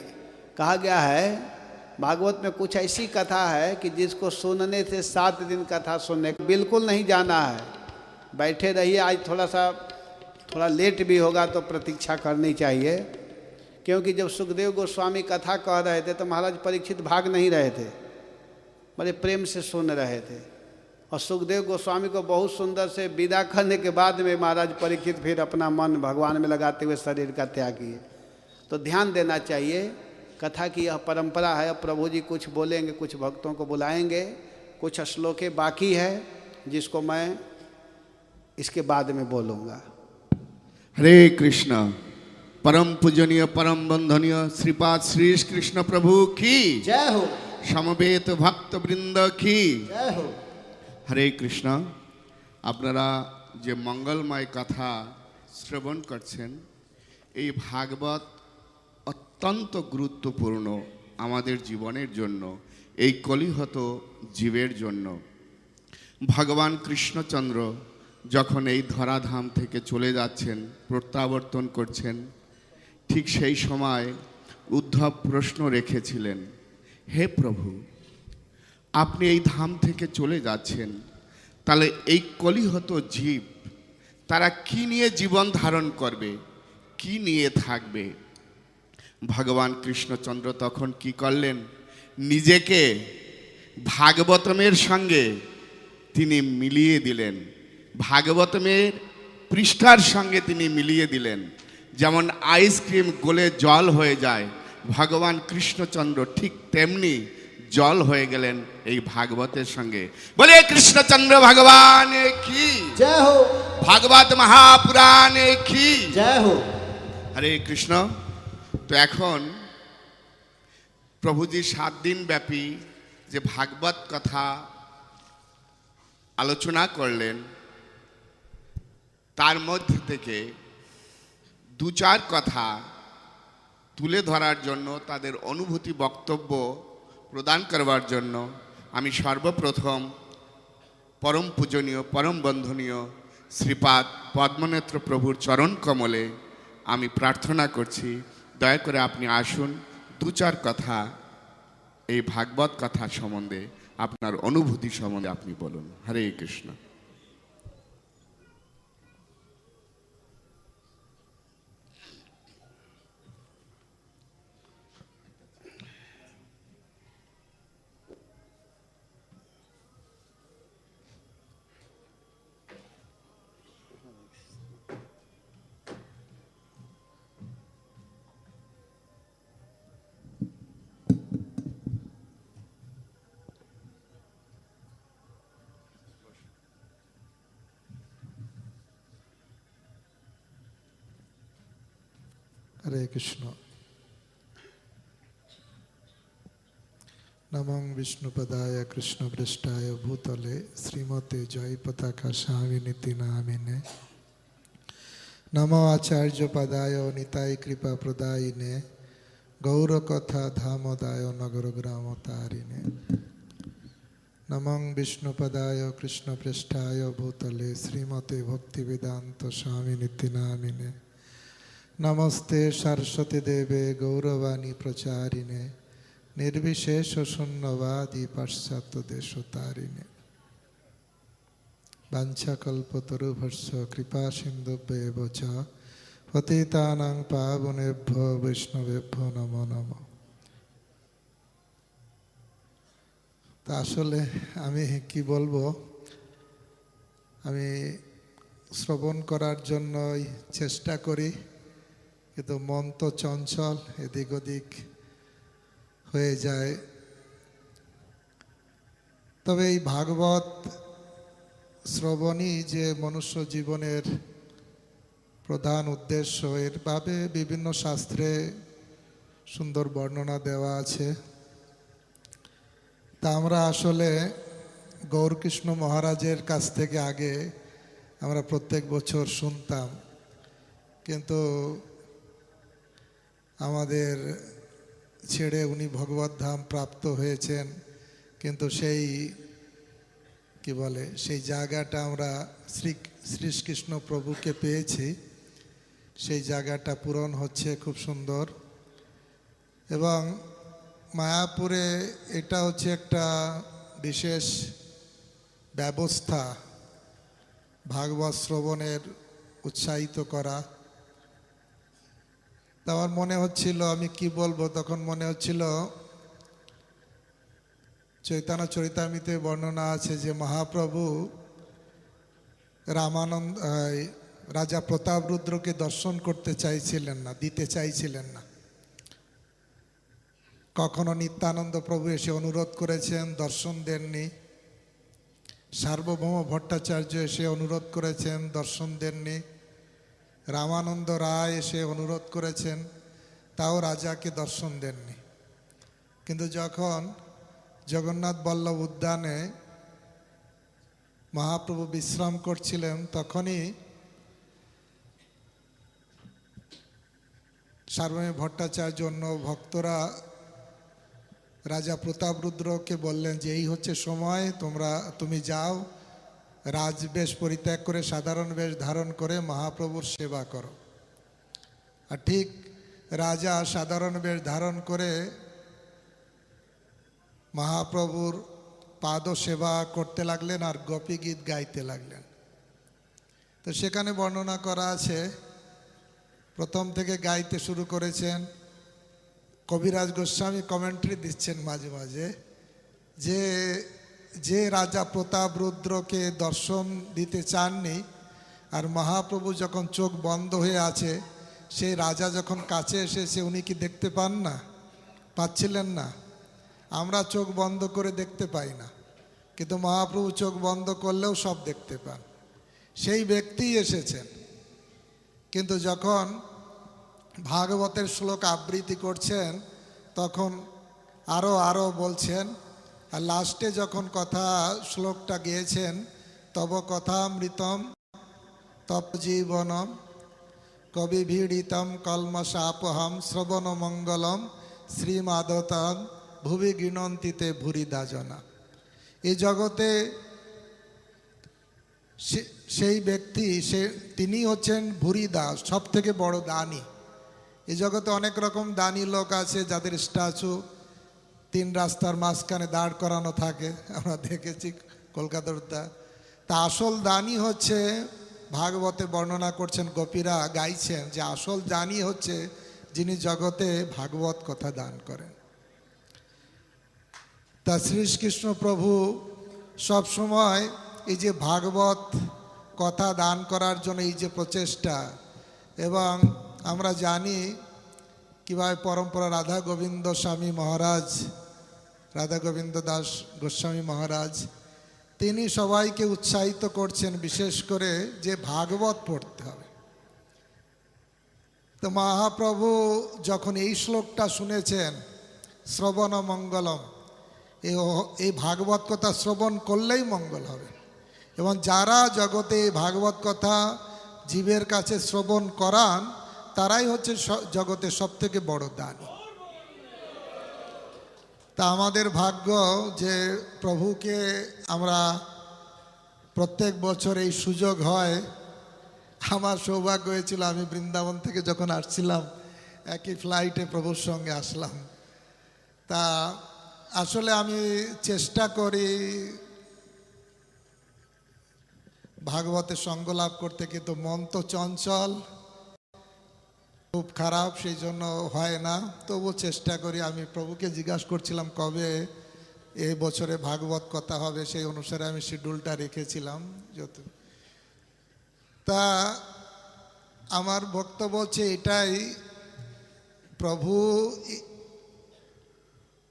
कहा गया है भागवत में कुछ ऐसी कथा है कि जिसको सुनने से 7 दिन कथा सुनने बिल्कुल नहीं जाना है। बैठे रहिए। आज थोड़ा लेट भी होगा तो प्रतीक्षा करनी चाहिए, क्योंकि जब सुखदेव गोस्वामी कथा कह रहे थे तो महाराज परीक्षित भाग नहीं रहे थे, बड़े प्रेम से सुन रहे थे। और सुखदेव गोस्वामी को बहुत सुंदर से विदा करने के बाद में महाराज परीक्षित फिर अपना मन भगवान में लगाते हुए शरीर का त्याग किए। तो ध्यान देना चाहिए, कथा की यह परंपरा है। अब प्रभु जी कुछ बोलेंगे, कुछ भक्तों को बुलाएंगे, कुछ श्लोके बाकी है जिसको मैं इसके बाद में बोलूँगा। हरे कृष्ण। परम पूजनीय परम बंधनीय श्रीपाद श्री कृष्ण प्रभु की जय हो, समवेत भक्त वृंद की जय हो। हरे कृष्ण। আপনারা যে মঙ্গলময় কথা শ্রবণ করছেন, এই ভাগবত অত্যন্ত গুরুত্বপূর্ণ আমাদের জীবনের জন্য, এই কলিহত জীবের জন্য। ভগবান কৃষ্ণচন্দ্র যখন এই ধরাধাম থেকে চলে যাচ্ছেন, প্রত্যাবর্তন করছেন, ঠিক সেই সময় উদ্ধব প্রশ্ন রেখেছিলেন, হে প্রভু, আপনি এই ধাম থেকে চলে যাচ্ছেন, তাহলে এই কলিহত জীব তারা কি নিয়ে জীবন ধারণ করবে, কি নিয়ে থাকবে? ভগবান কৃষ্ণচন্দ্র তখন কি করলেন? নিজেকে ভাগবতমের সঙ্গে তিনি মিলিয়ে দিলেন, ভাগবতমের পৃষ্ঠার সঙ্গে তিনি মিলিয়ে দিলেন। যেমন আইসক্রিম গলে জল হয়ে যায়, ভগবান কৃষ্ণচন্দ্র ঠিক তেমনি জল হয়ে গেলেন এই ভাগবতের সঙ্গে। বলে কৃষ্ণচন্দ্র ভগবান কি जय हो, ভাগবত মহাপুরাণ কি जय हो। হরে কৃষ্ণ। তো এখন প্রভুজি 7 দিন ব্যাপী যে ভাগবত কথা আলোচনা করলেন, তার মধ্যে থেকে 2-4 কথা তুলে ধরার জন্য, তাদের অনুভূতি বক্তব্য প্রদান করবার জন্য আমি সর্বপ্রথম পরম পূজনীয় পরম বন্ধনীয় শ্রীপাদ পদ্মনেত্র প্রভুর চরণ কমলে আমি প্রার্থনা করছি, দয়া করে আপনি আসুন, 2-4 কথা এই ভাগবত কথা সম্বন্ধে, আপনার অনুভূতি সম্বন্ধে আপনি বলুন। হরে কৃষ্ণ। हरे कृष्ण। नमो विष्णुपदाय कृष्णपृष्ठाय भूतले श्रीमते जय पताका स्वामिनिति नामिने। नमो आचार्य पदाय निताय कृपा प्रदायिने गौरकथा धामदाय नगर ग्राम तारिणे। नमो विष्णुपदाय कृष्णपृष्ठाय भूतले श्रीमते भक्ति वेदांत स्वामिनिति नामिने। नमस्ते सरस्वती देवे गौरवाणी प्रचारिणे निर्विशेष शून्यवादी पाश्चात्य देशतारिणे। वाञ्छाकल्पतरुभ्यश्च कृपा सिन्धुभ्येव च पतितानां पावनेभ्यो वैष्णवेभ्यो नमो नमः। তা আসলে আমি কি বলবো, আমি শ্রবণ করার জন্যই চেষ্টা করি, কিন্তু মন তো চঞ্চল, এদিক ওদিক হয়ে যায়। তবে এই ভাগবত শ্রবণই যে মনুষ্য জীবনের প্রধান উদ্দেশ্য, এর ভাবে বিভিন্ন শাস্ত্রে সুন্দর বর্ণনা দেওয়া আছে। তা আমরা আসলে গৌরকৃষ্ণ মহারাজের কাছ থেকে আগে আমরা প্রত্যেক বছর শুনতাম, কিন্তু আমাদের ছেড়ে উনি ভগবত ধাম প্রাপ্ত হয়েছেন, কিন্তু সেই কি বলে সেই জায়গাটা আমরা শ্রীকৃষ্ণ প্রভুকে পেয়েছি, সেই জায়গাটা পূরণ হচ্ছে খুব সুন্দর। এবং মায়াপুরে এটা হচ্ছে একটা বিশেষ ব্যবস্থা ভাগবত শ্রবণের উৎসাহিত করা। তা আমার মনে হচ্ছিল, আমি কি বলবো, তখন মনে হচ্ছিল চৈতন্য চরিতামৃতে বর্ণনা আছে যে মহাপ্রভু রাজা প্রতাপরুদ্রকে দর্শন করতে চাইছিলেন না, দিতে চাইছিলেন না। কখনো নিত্যানন্দ প্রভু এসে অনুরোধ করেছেন, দর্শন দেননি। সার্বভৌম ভট্টাচার্য এসে অনুরোধ করেছেন, দর্শন দেননি। রামানন্দ রায় এসে অনুরোধ করেছেন, তাও রাজাকে দর্শন দেননি। কিন্তু যখন জগন্নাথ বল্লভ উদ্যানে মহাপ্রভু বিশ্রাম করছিলেন, তখনই সার্বভৌম ভট্টাচার্য অন্য ভক্তরা রাজা প্রতাপরুদ্রকে বললেন যে এই হচ্ছে সময়, তুমি যাও, রাজবেশ পরিত্যাগ করে সাধারণ বেশ ধারণ করে মহাপ্রভুর সেবা করো। আর ঠিক রাজা সাধারণ বেশ ধারণ করে মহাপ্রভুর পাদ সেবা করতে লাগলেন আর গোপী গীত গাইতে লাগলেন। তো সেখানে বর্ণনা করা আছে, প্রথম থেকে গাইতে শুরু করেছেন। কবিরাজ গোস্বামী কমেন্ট্রি দিচ্ছেন মাঝে মাঝে যে রাজা প্রতাপরুদ্রকে দর্শন দিতে চাননি, আর মহাপ্রভু যখন চোখ বন্ধ হয়ে আছে, সেই রাজা যখন কাছে এসেছে, উনি কি দেখতে পাচ্ছিলেন না? আমরা চোখ বন্ধ করে দেখতে পাই না, কিন্তু মহাপ্রভু চোখ বন্ধ করলেও সব দেখতে পান। সেই ব্যক্তিই এসেছেন। কিন্তু যখন ভাগবতের শ্লোক আবৃত্তি করছেন, তখন আরও বলছেন। আর লাস্টে যখন শ্লোকটা গেয়েছেন, তব কথামৃতম তপ জীবনম কবিভীড়িতম কলমশাপহম শ্রবণ মঙ্গলম শ্রীমাদতম ভুবি গৃণন্তিতে ভুরিদা জনা। এই জগতে সেই ব্যক্তি, তিনি হচ্ছেন ভুরিদা, সব থেকে বড় দানী। এই জগতে অনেক রকম দানী লোক আছে যাদের স্ট্যাচু 3 রাস্তার মাঝখানে দাঁড় করানো থাকে, আমরা দেখেছি কলকাতার। তা আসল দানী হচ্ছে, ভাগবতে বর্ণনা করছেন, গোপীরা গাইছেন যে আসল দানী হচ্ছে যিনি জগতে ভাগবত কথা দান করেন। তা শ্রীকৃষ্ণ প্রভু সব সময় এই যে ভাগবত কথা দান করার জন্য এই যে প্রচেষ্টা, এবং আমরা জানি কীভাবে পরম্পরা রাধা গোবিন্দ স্বামী মহারাজ, রাধা গোবিন্দ দাস গোস্বামী মহারাজ, তিনি সবাইকে উৎসাহিত করছেন বিশেষ করে যে ভাগবত পড়তে হবে। তো মহাপ্রভু যখন এই শ্লোকটা শুনেছেন, শ্রবণ মঙ্গলম, এই ভাগবত কথা শ্রবণ করলেই মঙ্গল হবে। এবং যারা জগতে এই ভাগবত কথা জীবের কাছে শ্রবণ করান, তারাই হচ্ছে জগতে সবথেকে বড় দানী। তা আমাদের ভাগ্য যে প্রভুকে আমরা প্রত্যেক বছর এই সুযোগ হয়। আমার সৌভাগ্য হয়েছিল, আমি বৃন্দাবন থেকে যখন আসছিলাম, একই ফ্লাইটে প্রভুর সঙ্গে আসলাম। তা আসলে আমি চেষ্টা করি ভাগবতের সঙ্গ লাভ করতে, কিন্তু মন তো চঞ্চল, খুব খারাপ, সেই জন্য হয় না। তবু চেষ্টা করি। আমি প্রভুকে জিজ্ঞাসা করছিলাম কবে এই বছরে ভাগবত কথা হবে, সেই অনুসারে আমি শিডিউলটা রেখেছিলাম। তা আমার বক্তব্য হচ্ছে এটাই, প্রভু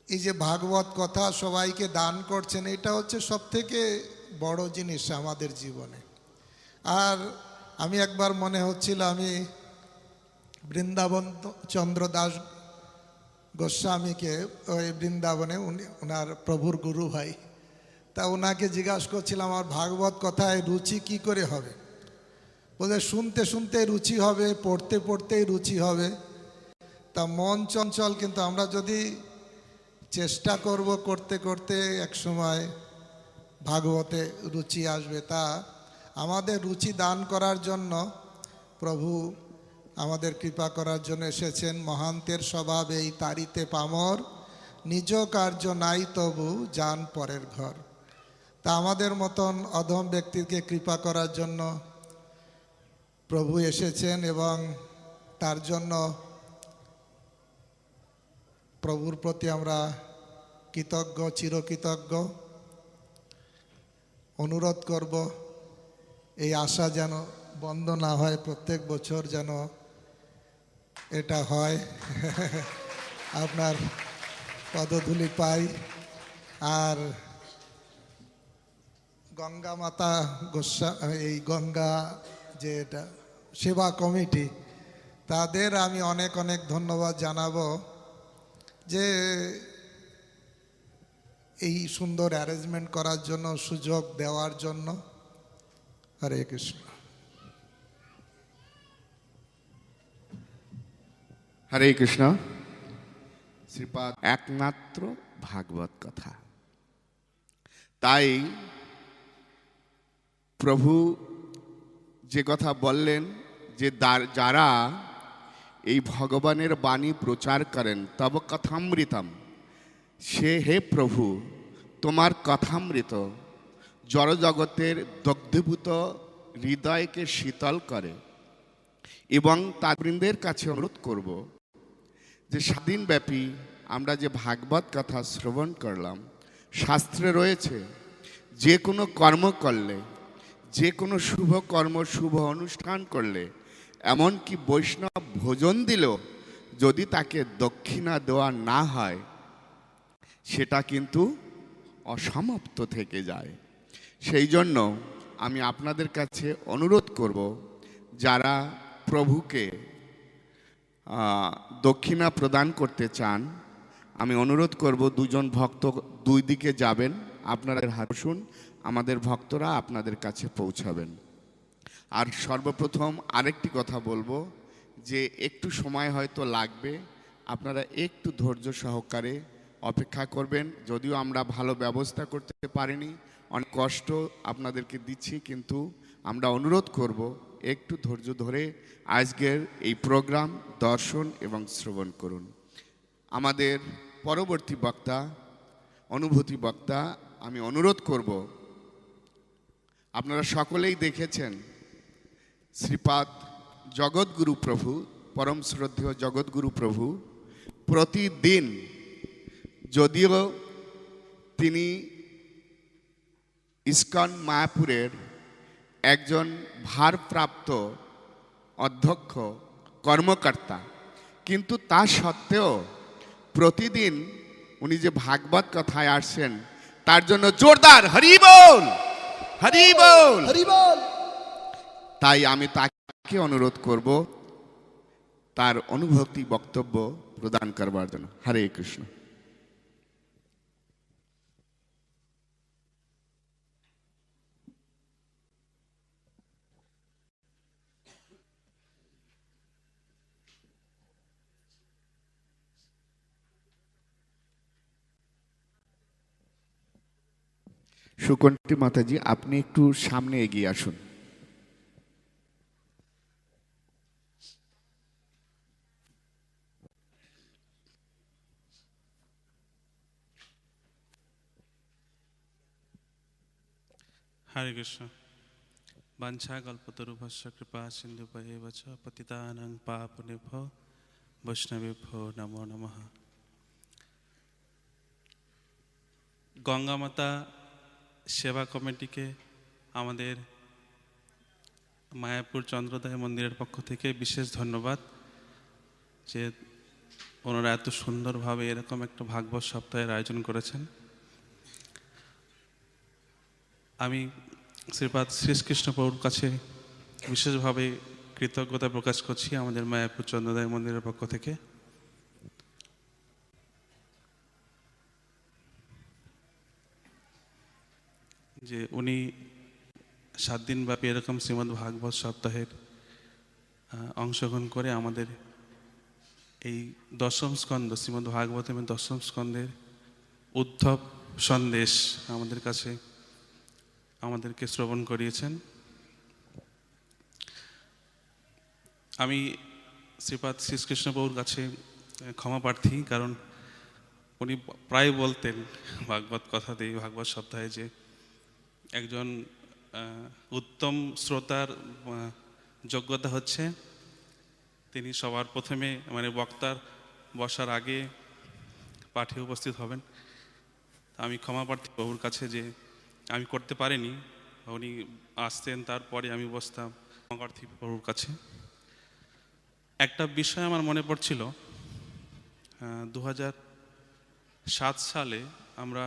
এই যে ভাগবত কথা সবাইকে দান করছেন, এটা হচ্ছে সবথেকে বড় জিনিস আমাদের জীবনে। আর আমি একবার মনে হচ্ছিল আমি বৃন্দাবন চন্দ্র দাস গোস্বামীকে, ওই বৃন্দাবনে ওনার প্রভুর গুরু ভাই, তা ওনাকে জিজ্ঞাসা করছিলাম আমার ভাগবত কথায় রুচি কি করে হবে। বলে শুনতে শুনতে রুচি হবে, পড়তে পড়তেই রুচি হবে। তা মন চঞ্চল, কিন্তু আমরা যদি চেষ্টা করব, করতে করতে এক সময় ভাগবতে রুচি আসবে। তা আমাদের রুচি দান করার জন্য প্রভু আমাদের কৃপা করার জন্য এসেছেন। মহান্তের স্বভাব এই তারিতে পামর, নিজ কার্য নাই তবু যান পরের ঘর। তা আমাদের মতন অধম ব্যক্তিকে কৃপা করার জন্য প্রভু এসেছেন, এবং তার জন্য প্রভুর প্রতি আমরা কৃতজ্ঞ, চিরকৃতজ্ঞ। অনুরোধ করব এই আশা যেন বন্ধ না হয়, প্রত্যেক বছর যেন এটা হয়। আপনার পদধূলি পাই। আর গঙ্গা মাতা এই গঙ্গা যে এটা সেবা কমিটি, তাদের আমি অনেক অনেক ধন্যবাদ জানাবো যে এই সুন্দর অ্যারেঞ্জমেন্ট করার জন্য, সুযোগ দেওয়ার জন্য। হরে কৃষ্ণ। হরে কৃষ্ণ। শ্রীপাদ একমাত্র ভাগবত কথা, তাই প্রভু যে কথা বললেন যে যারা এই ভগবানের বাণী প্রচার করেন তব কথামৃতম, সে হে প্রভু তোমার কথামৃত জড়জগতের দগ্ধীভূত হৃদয়কে শীতল করে। এবং তার বৃন্দের কাছে অনুরোধ করব যে সারাদিনব্যাপী আমরা যে ভাগবত কথা শ্রবণ করলাম, শাস্ত্রে রয়েছে যে কোনো কর্ম করলে, যে কোনো শুভ কর্ম, শুভ অনুষ্ঠান করলে, এমনকি বৈষ্ণব ভোজন দিলেও যদি তাকে দক্ষিণা দেওয়া না হয়, সেটা কিন্তু অসমাপ্ত থেকে যায়। সেই জন্য আমি আপনাদের কাছে অনুরোধ করব, যারা প্রভুকে দক্ষিণা প্রদান করতে চান, আমি অনুরোধ করব দুজন ভক্ত দুই দিকে যাবেন, আপনারা হাসুন, আমাদের ভক্তরা আপনাদের কাছে পৌঁছাবেন। আর সর্বপ্রথম আরেকটি কথা বলবো যে একটু সময় হয়তো লাগবে, আপনারা একটু ধৈর্য সহকারে অপেক্ষা করবেন। যদিও আমরা ভালো ব্যবস্থা করতে পারিনি, অনেক কষ্ট আপনাদেরকে দিচ্ছি, কিন্তু আমরা অনুরোধ করব একটু ধৈর্য ধরে আজকের এই প্রোগ্রাম দর্শন এবং শ্রবণ করুন। আমাদের পরবর্তী বক্তা, অনুভূতি বক্তা, আমি অনুরোধ করব, আপনারা সকলেই দেখেছেন শ্রীপাদ জগৎগুরু প্রভু, পরম শ্রদ্ধেয় জগৎগুরু প্রভু প্রতিদিন, যদিও তিনি ইস্কন মায়াপুরের একজন ভারপ্রাপ্ত অধ্যক্ষ কর্মকর্তা, কিন্তু তা সত্ত্বেও প্রতিদিন উনি যে ভাগবত কথায় আসছেন, তার জন্য জোরদার হরি বল, হরি বল, হরি বল। তাই আমি তাকে অনুরোধ করব তার অনুভূতি বক্তব্য প্রদান করবার জন্য। হরে কৃষ্ণ। সুকন্ঠী মাতাজি, আপনি একটু সামনে এগিয়ে আসুন। हरे कृष्ण। वंशा कल्पतरुभ्यश्च कृपा सिन्धुभ्येव च पतितानां पावनेभ्यो वैष्णवेभ्यो नमो नमः। गंगा माता सेवा कमिटी के আমাদের মায়াপুর চন্দ্রোদয় মন্দিরের পক্ষ থেকে বিশেষ ধন্যবাদ যে ওনারা এত সুন্দরভাবে এরকম একটা ভাগবত সপ্তাহের আয়োজন করেছেন। আমি শ্রীপাদ শ্রীকৃষ্ণ প্রভুর কাছে বিশেষভাবে কৃতজ্ঞতা প্রকাশ করছি আমাদের মায়াপুর চন্দ্রোদয় মন্দিরের পক্ষ থেকে। যে উনি 7 দিন ব্যাপী এরকম শ্রীমদ্ ভাগবত সপ্তাহের অংশগ্রহণ করে আমাদের এই দশম স্কন্ধ, শ্রীমদ্ ভাগবতের দশম স্কন্ধের উদ্ধব সন্দেশ আমাদেরকে শ্রবণ করিয়েছেন। আমি শ্রীপাদ শ্রীকৃষ্ণ প্রভুর কাছে ক্ষমা প্রার্থী, কারণ উনি প্রায় বলতেন ভাগবত কথাতে, ভাগবত সপ্তাহে, যে একজন উত্তম শ্রোতার যোগ্যতা হচ্ছে তিনি সবার প্রথমে, মানে বক্তার বসার আগে পাঠে উপস্থিত হবেন আমি ক্ষমা প্রার্থী প্রভুর কাছে যে আমি করতে পারিনি। উনি আসতেন, তারপরে আমি বসতাম। ক্ষমা প্রার্থী প্রভুর কাছে। একটা বিষয় আমার মনে পড়ছিল, 2007 সালে আমরা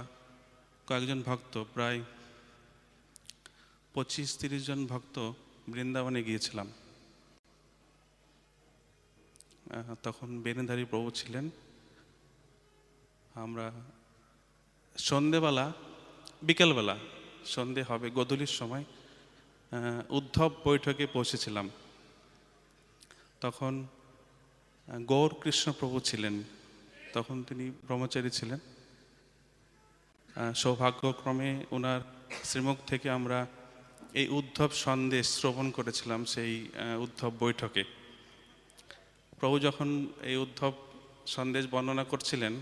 কয়েকজন ভক্ত, প্রায় 25-30 জন ভক্ত বৃন্দাবনে গিয়েছিলাম। তখন বেনেধারী প্রভু ছিলেন। আমরা সন্ধেবেলা, বিকেলবেলা, সন্ধে হবে গোধূলির সময় উদ্ধব বৈঠকে পৌঁছেছিলাম। তখন গৌর কৃষ্ণ প্রভু ছিলেন, তখন তিনি ব্রহ্মচারী ছিলেন। সৌভাগ্যক্রমে ওনার শ্রীমুখ থেকে আমরা এই উদ্ধব সন্দেশ শ্রবণ করেছিলাম সেই উদ্ধব বৈঠকে। প্রভু যখন এই উদ্ধব সন্দেশ বর্ণনা করছিলেন,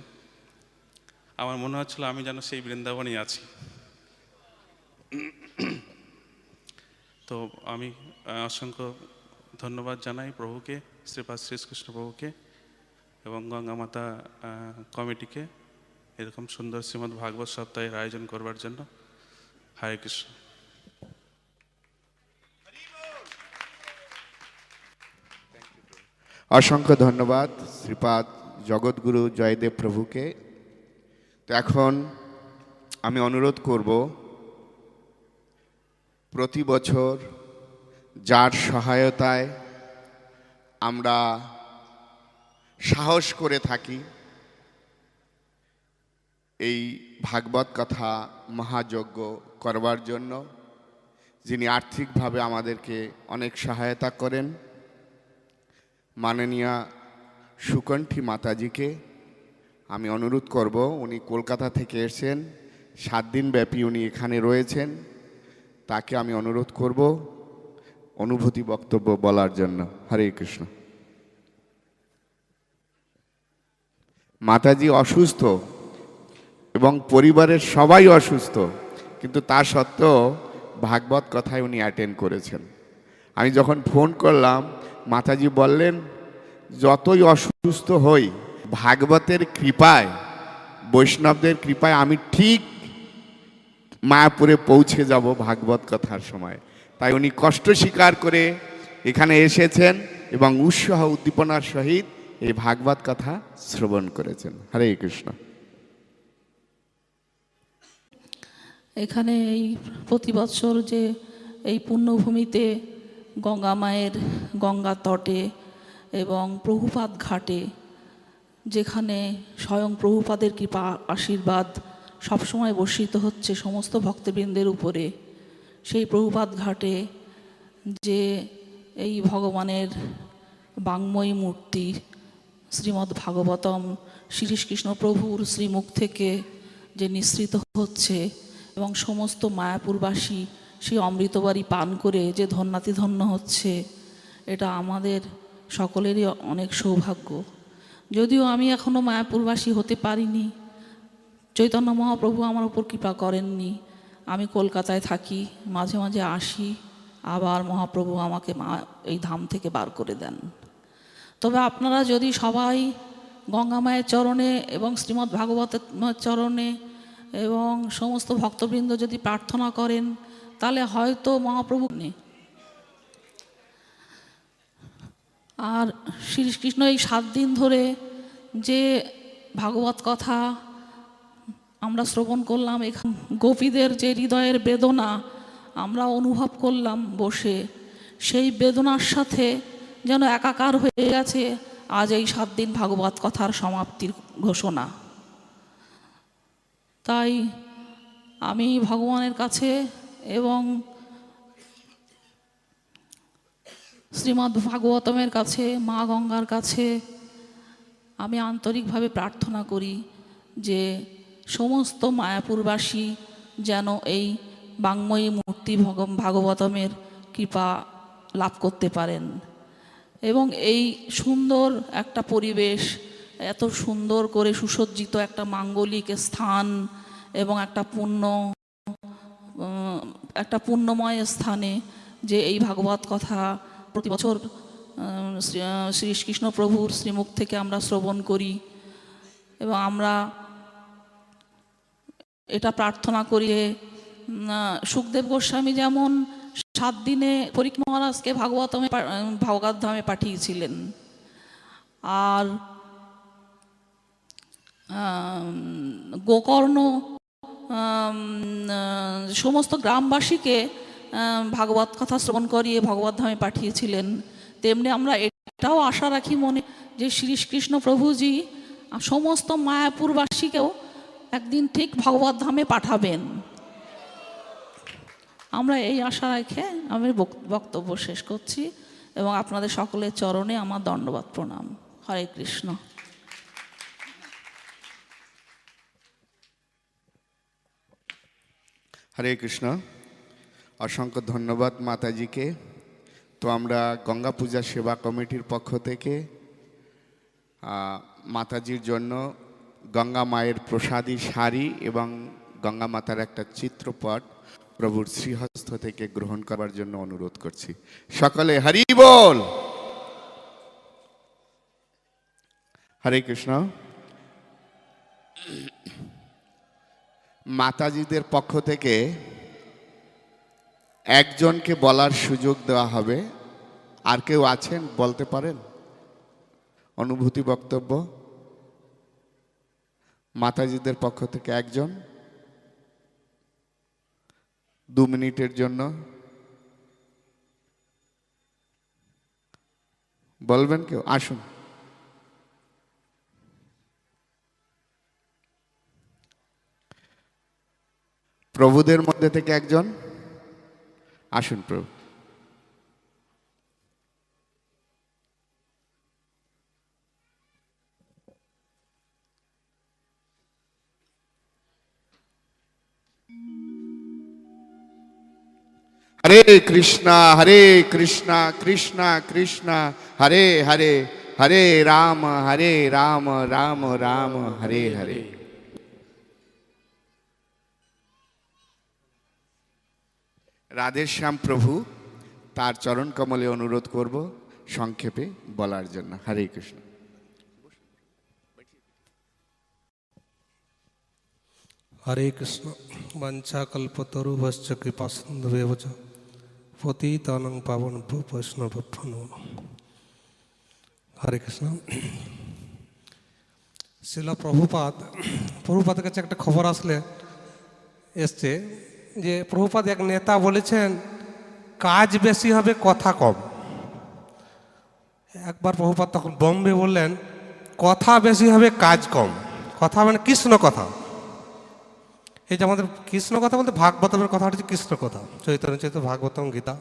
আমার মনে হচ্ছিল আমি যেন সেই বৃন্দাবনেই আছি। তো আমি অসংখ্য ধন্যবাদ জানাই প্রভুকে, শ্রীপাদ শ্রীকৃষ্ণ প্রভুকে এবং গঙ্গা মাতা কমিটিকে এরকম সুন্দর শ্রীমদ্ ভাগবত সপ্তাহের আয়োজন করবার জন্য। হরে কৃষ্ণ। অসংখ্য ধন্যবাদ শ্রীপাদ জগৎগুরু জয়দেব প্রভুকে। তো এখন আমি অনুরোধ করব, প্রতি বছর যার সহায়তায় আমরা সাহস করে থাকি এই ভাগবত কথা মহাযজ্ঞ করবার জন্য, যিনি আর্থিকভাবে আমাদেরকে অনেক সহায়তা করেন, মাননীয়া সুকণ্ঠী মাতাজিকে আমি অনুরোধ করব। উনি কলকাতা থেকে এসেছেন, 7 দিন ব্যাপী উনি এখানে রয়েছেন। তাকে আমি অনুরোধ করব অনুভূতি বক্তব্য বলার জন্য। হরে কৃষ্ণ। মাতাজি অসুস্থ এবং পরিবারের সবাই অসুস্থ, কিন্তু তা সত্ত্বেও ভাগবত কথায় উনি অ্যাটেন্ড করেছেন। আমি যখন ফোন করলাম, মাতাজি বললেন, যতই অসুস্থ হই ভাগবতের কৃপায়, বৈষ্ণবদের কৃপায় আমি ঠিক মায়াপুরে পৌঁছে যাব ভাগবত কথার সময়। তাই উনি কষ্ট স্বীকার করে এখানে এসেছেন এবং উৎসাহ উদ্দীপনার সহিত এই ভাগবত কথা শ্রবণ করেছেন। হরে কৃষ্ণ। এখানে এই প্রতি বৎসর যে এই পুণ্যভূমিতে গঙ্গা মায়ের গঙ্গা তটে এবং প্রভুপাদ ঘাটে, যেখানে স্বয়ং প্রভুপাদের কৃপা আশীর্বাদ সবসময় বর্ষিত হচ্ছে সমস্ত ভক্তবৃন্দের উপরে, সেই প্রভুপাদ ঘাটে যে এই ভগবানের বাঙ্ময়ী মূর্তি শ্রীমদ্ ভাগবতম শ্রীকৃষ্ণ প্রভুর শ্রীমুখ থেকে যে নিঃসৃত হচ্ছে এবং সমস্ত মায়াপুরবাসী সেই অমৃতবাড়ি পান করে যে ধন্যাতিধন্য হচ্ছে, এটা আমাদের সকলেরই অনেক সৌভাগ্য। যদিও আমি এখনও মায়াপুরবাসী হতে পারিনি, চৈতন্য মহাপ্রভু আমার উপর কৃপা করেননি। আমি কলকাতায় থাকি, মাঝে মাঝে আসি, আবার মহাপ্রভু আমাকে এই ধাম থেকে বার করে দেন। তবে আপনারা যদি সবাই গঙ্গা মায়ের চরণে এবং শ্রীমদ্ ভাগবতের চরণে এবং সমস্ত ভক্তবৃন্দ যদি প্রার্থনা করেন, তাহলে হয়তো মহাপ্রভু নেই। আর শ্রীকৃষ্ণ এই 7 দিন ধরে যে ভাগবত কথা আমরা শ্রবণ করলাম, এখানে গোপীদের যে হৃদয়ের বেদনা আমরা অনুভব করলাম বসে, সেই বেদনার সাথে যেন একাকার হয়ে গেছে আজ এই 7 দিন ভাগবত কথার সমাপ্তির ঘোষণা। তাই আমি ভগবানের কাছে এবং শ্রীমদ্ ভাগবতমের কাছে, মা গঙ্গার কাছে আমি আন্তরিকভাবে প্রার্থনা করি যে সমস্ত মায়াপুরবাসী যেন এই বাঙ্ময়ী মূর্তি ভাগবতমের কৃপা লাভ করতে পারেন এবং এই সুন্দর একটা পরিবেশ, এত সুন্দর করে সুসজ্জিত একটা মাঙ্গলিক স্থান এবং একটা পুণ্যময় স্থানে যে এই ভাগবত কথা প্রতি বছর শ্রীকৃষ্ণ প্রভুর শ্রীমুখ থেকে আমরা শ্রবণ করি এবং আমরা এটা প্রার্থনা করি যে সুখদেব গোস্বামী যেমন 7 দিনে পরীক মহারাজকে ভাগবত ধামে পাঠিয়েছিলেন, আর গোকর্ণ সমস্ত গ্রামবাসীকে ভাগবত কথা শ্রবণ করিয়ে ভগবত ধামে পাঠিয়েছিলেন, তেমনি আমরা এটাও আশা রাখি মনে যে শ্রীকৃষ্ণ প্রভুজি সমস্ত মায়াপুরবাসীকেও একদিন ঠিক ভগবত ধামে পাঠাবেন। আমরা এই আশা রেখে আমি বক্তব্য শেষ করছি এবং আপনাদের সকলের চরণে আমার দণ্ডবাদ প্রণাম। হরে কৃষ্ণ। হরে কৃষ্ণ। অসংখ্য ধন্যবাদ মাতাজিকে। তো আমরা গঙ্গা পূজা সেবা কমিটির পক্ষ থেকে মাতাজির জন্য গঙ্গা মায়ের প্রসাদী শাড়ি এবং গঙ্গা মাতার একটা চিত্রপট প্রভুর শ্রীহস্ত থেকে গ্রহণ করার জন্য অনুরোধ করছি। সকলে হরি বল। হরে কৃষ্ণ। মাতাজিদের পক্ষ থেকে একজনকে বলার সুযোগ দেওয়া হবে। আর কেউ আছেন বলতে পারেন অনুভূতি বক্তব্য? মাতাজিদের পক্ষ থেকে একজন 2 মিনিটের জন্য বলবেন কেউ? আসুন। প্রভুদের মধ্যে থেকে একজন আসুন। প্রভু হরে কৃষ্ণ কৃষ্ণ কৃষ্ণ হরে হরে, হরে রাম রাম রাম হরে হরে। রাধেশ্যাম প্রভু তার চরণ কমলে অনুরোধ করব সংক্ষেপে বলার জন্য। হরে কৃষ্ণ। হরে কৃষ্ণ। বাঞ্ছা কল্পতরুভশ্চ কৃপা সিন্ধুবেব চ পতিতানাং পাবনেভ্যো বৈষ্ণবেভ্যো নমো নমঃ। হরে কৃষ্ণ। শিলা প্রভুপাদের কাছে একটা খবর এসছে যে প্রভুপাদ এক নেতা বলেছেন কাজ বেশি হবে কথা কম। একবার প্রভুপাদ তখন বোম্বে বললেন কথা বেশি হবে কাজ কম। কথা মানে কৃষ্ণ কথা। এই যে আমাদের কৃষ্ণ কথা বলতে ভাগবতমের কথা হচ্ছে কৃষ্ণ কথা, চৈতন্য চৈতন্য ভাগবতম গীতা।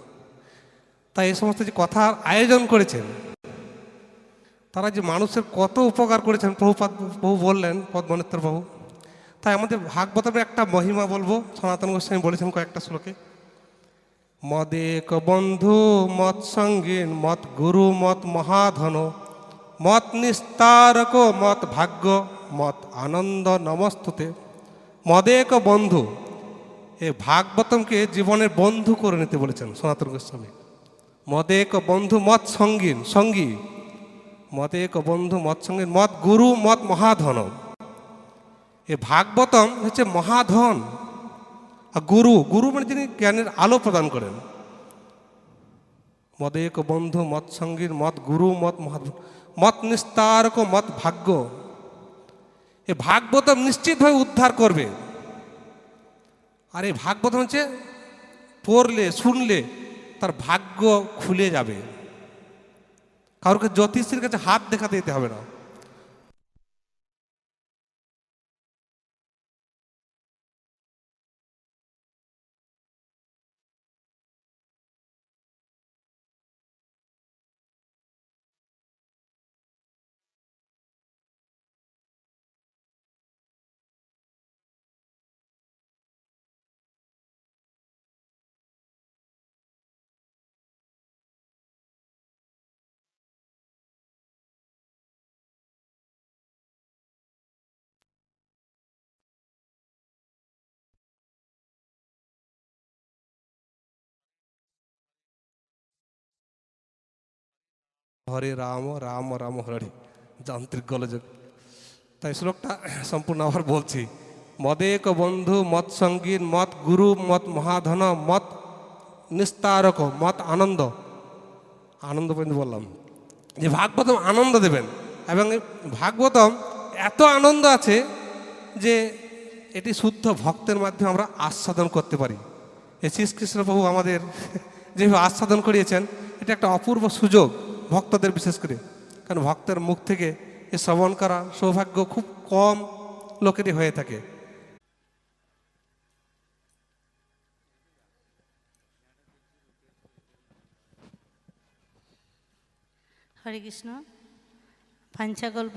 তাই এই সমস্ত যে কথার আয়োজন করেছেন তারা যে মানুষের কত উপকার করেছেন প্রভুপাদ প্রভু বললেন, পদ্মনেত্র প্রভু। তাই আমাদের ভাগবতমের একটা মহিমা বলবো। সনাতন গোস্বামী বলেছেন কয়েকটা শ্লোকে, মদেক বন্ধু মত সঙ্গীন মত গুরু মত মহাধন মত নিস্তারক মত ভাগ্য মত আনন্দ নমস্তুতে। মদেক বন্ধু, এ ভাগবতমকে জীবনের বন্ধু করে নিতে বলেছেন সনাতন গোস্বামী। মদেক বন্ধু মত সঙ্গীন সঙ্গী, মদেক বন্ধু মত সঙ্গীন মত গুরু মত মহাধন। এ ভাগবতম হচ্ছে মহাধন। আর গুরু মানে যিনি জ্ঞানের আলো প্রদান করেন। মদেক বন্ধু মত সঙ্গীর মত গুরু মত মহাধন মত নিস্তারক মত ভাগ্য। এ ভাগবতম নিশ্চিতভাবে উদ্ধার করবে। আর এই ভাগবতম হচ্ছে পড়লে শুনলে তার ভাগ্য খুলে যাবে। কারোকে জ্যোতিষীর কাছে হাত দেখাতে যেতে হবে না। হরে রাম রাম রাম হরে, যান্ত্রিক গোলযোগ। তাই শ্লোকটা সম্পূর্ণ আবার বলছি। মদেক বন্ধু মত সঙ্গীত মত গুরু মত মহাধন মত নিস্তারক মত আনন্দ, আনন্দ পর্যন্ত বললাম যে ভাগবতম আনন্দ দেবেন। এবং এই ভাগবতম এত আনন্দ আছে যে এটি শুদ্ধ ভক্তের মাধ্যমে আমরা আস্বাদন করতে পারি। এই শ্রীকৃষ্ণ প্রভু আমাদের যেভাবে আস্বাদন করিয়েছেন, এটা একটা অপূর্ব সুযোগ ভক্তদের, বিশেষ করে কারণ ভক্তের মুখ থেকে এ শ্রবণ করা সৌভাগ্য খুব কম লোকেরই হয়ে থাকে। হরে কৃষ্ণ। পাঞ্চাকল্প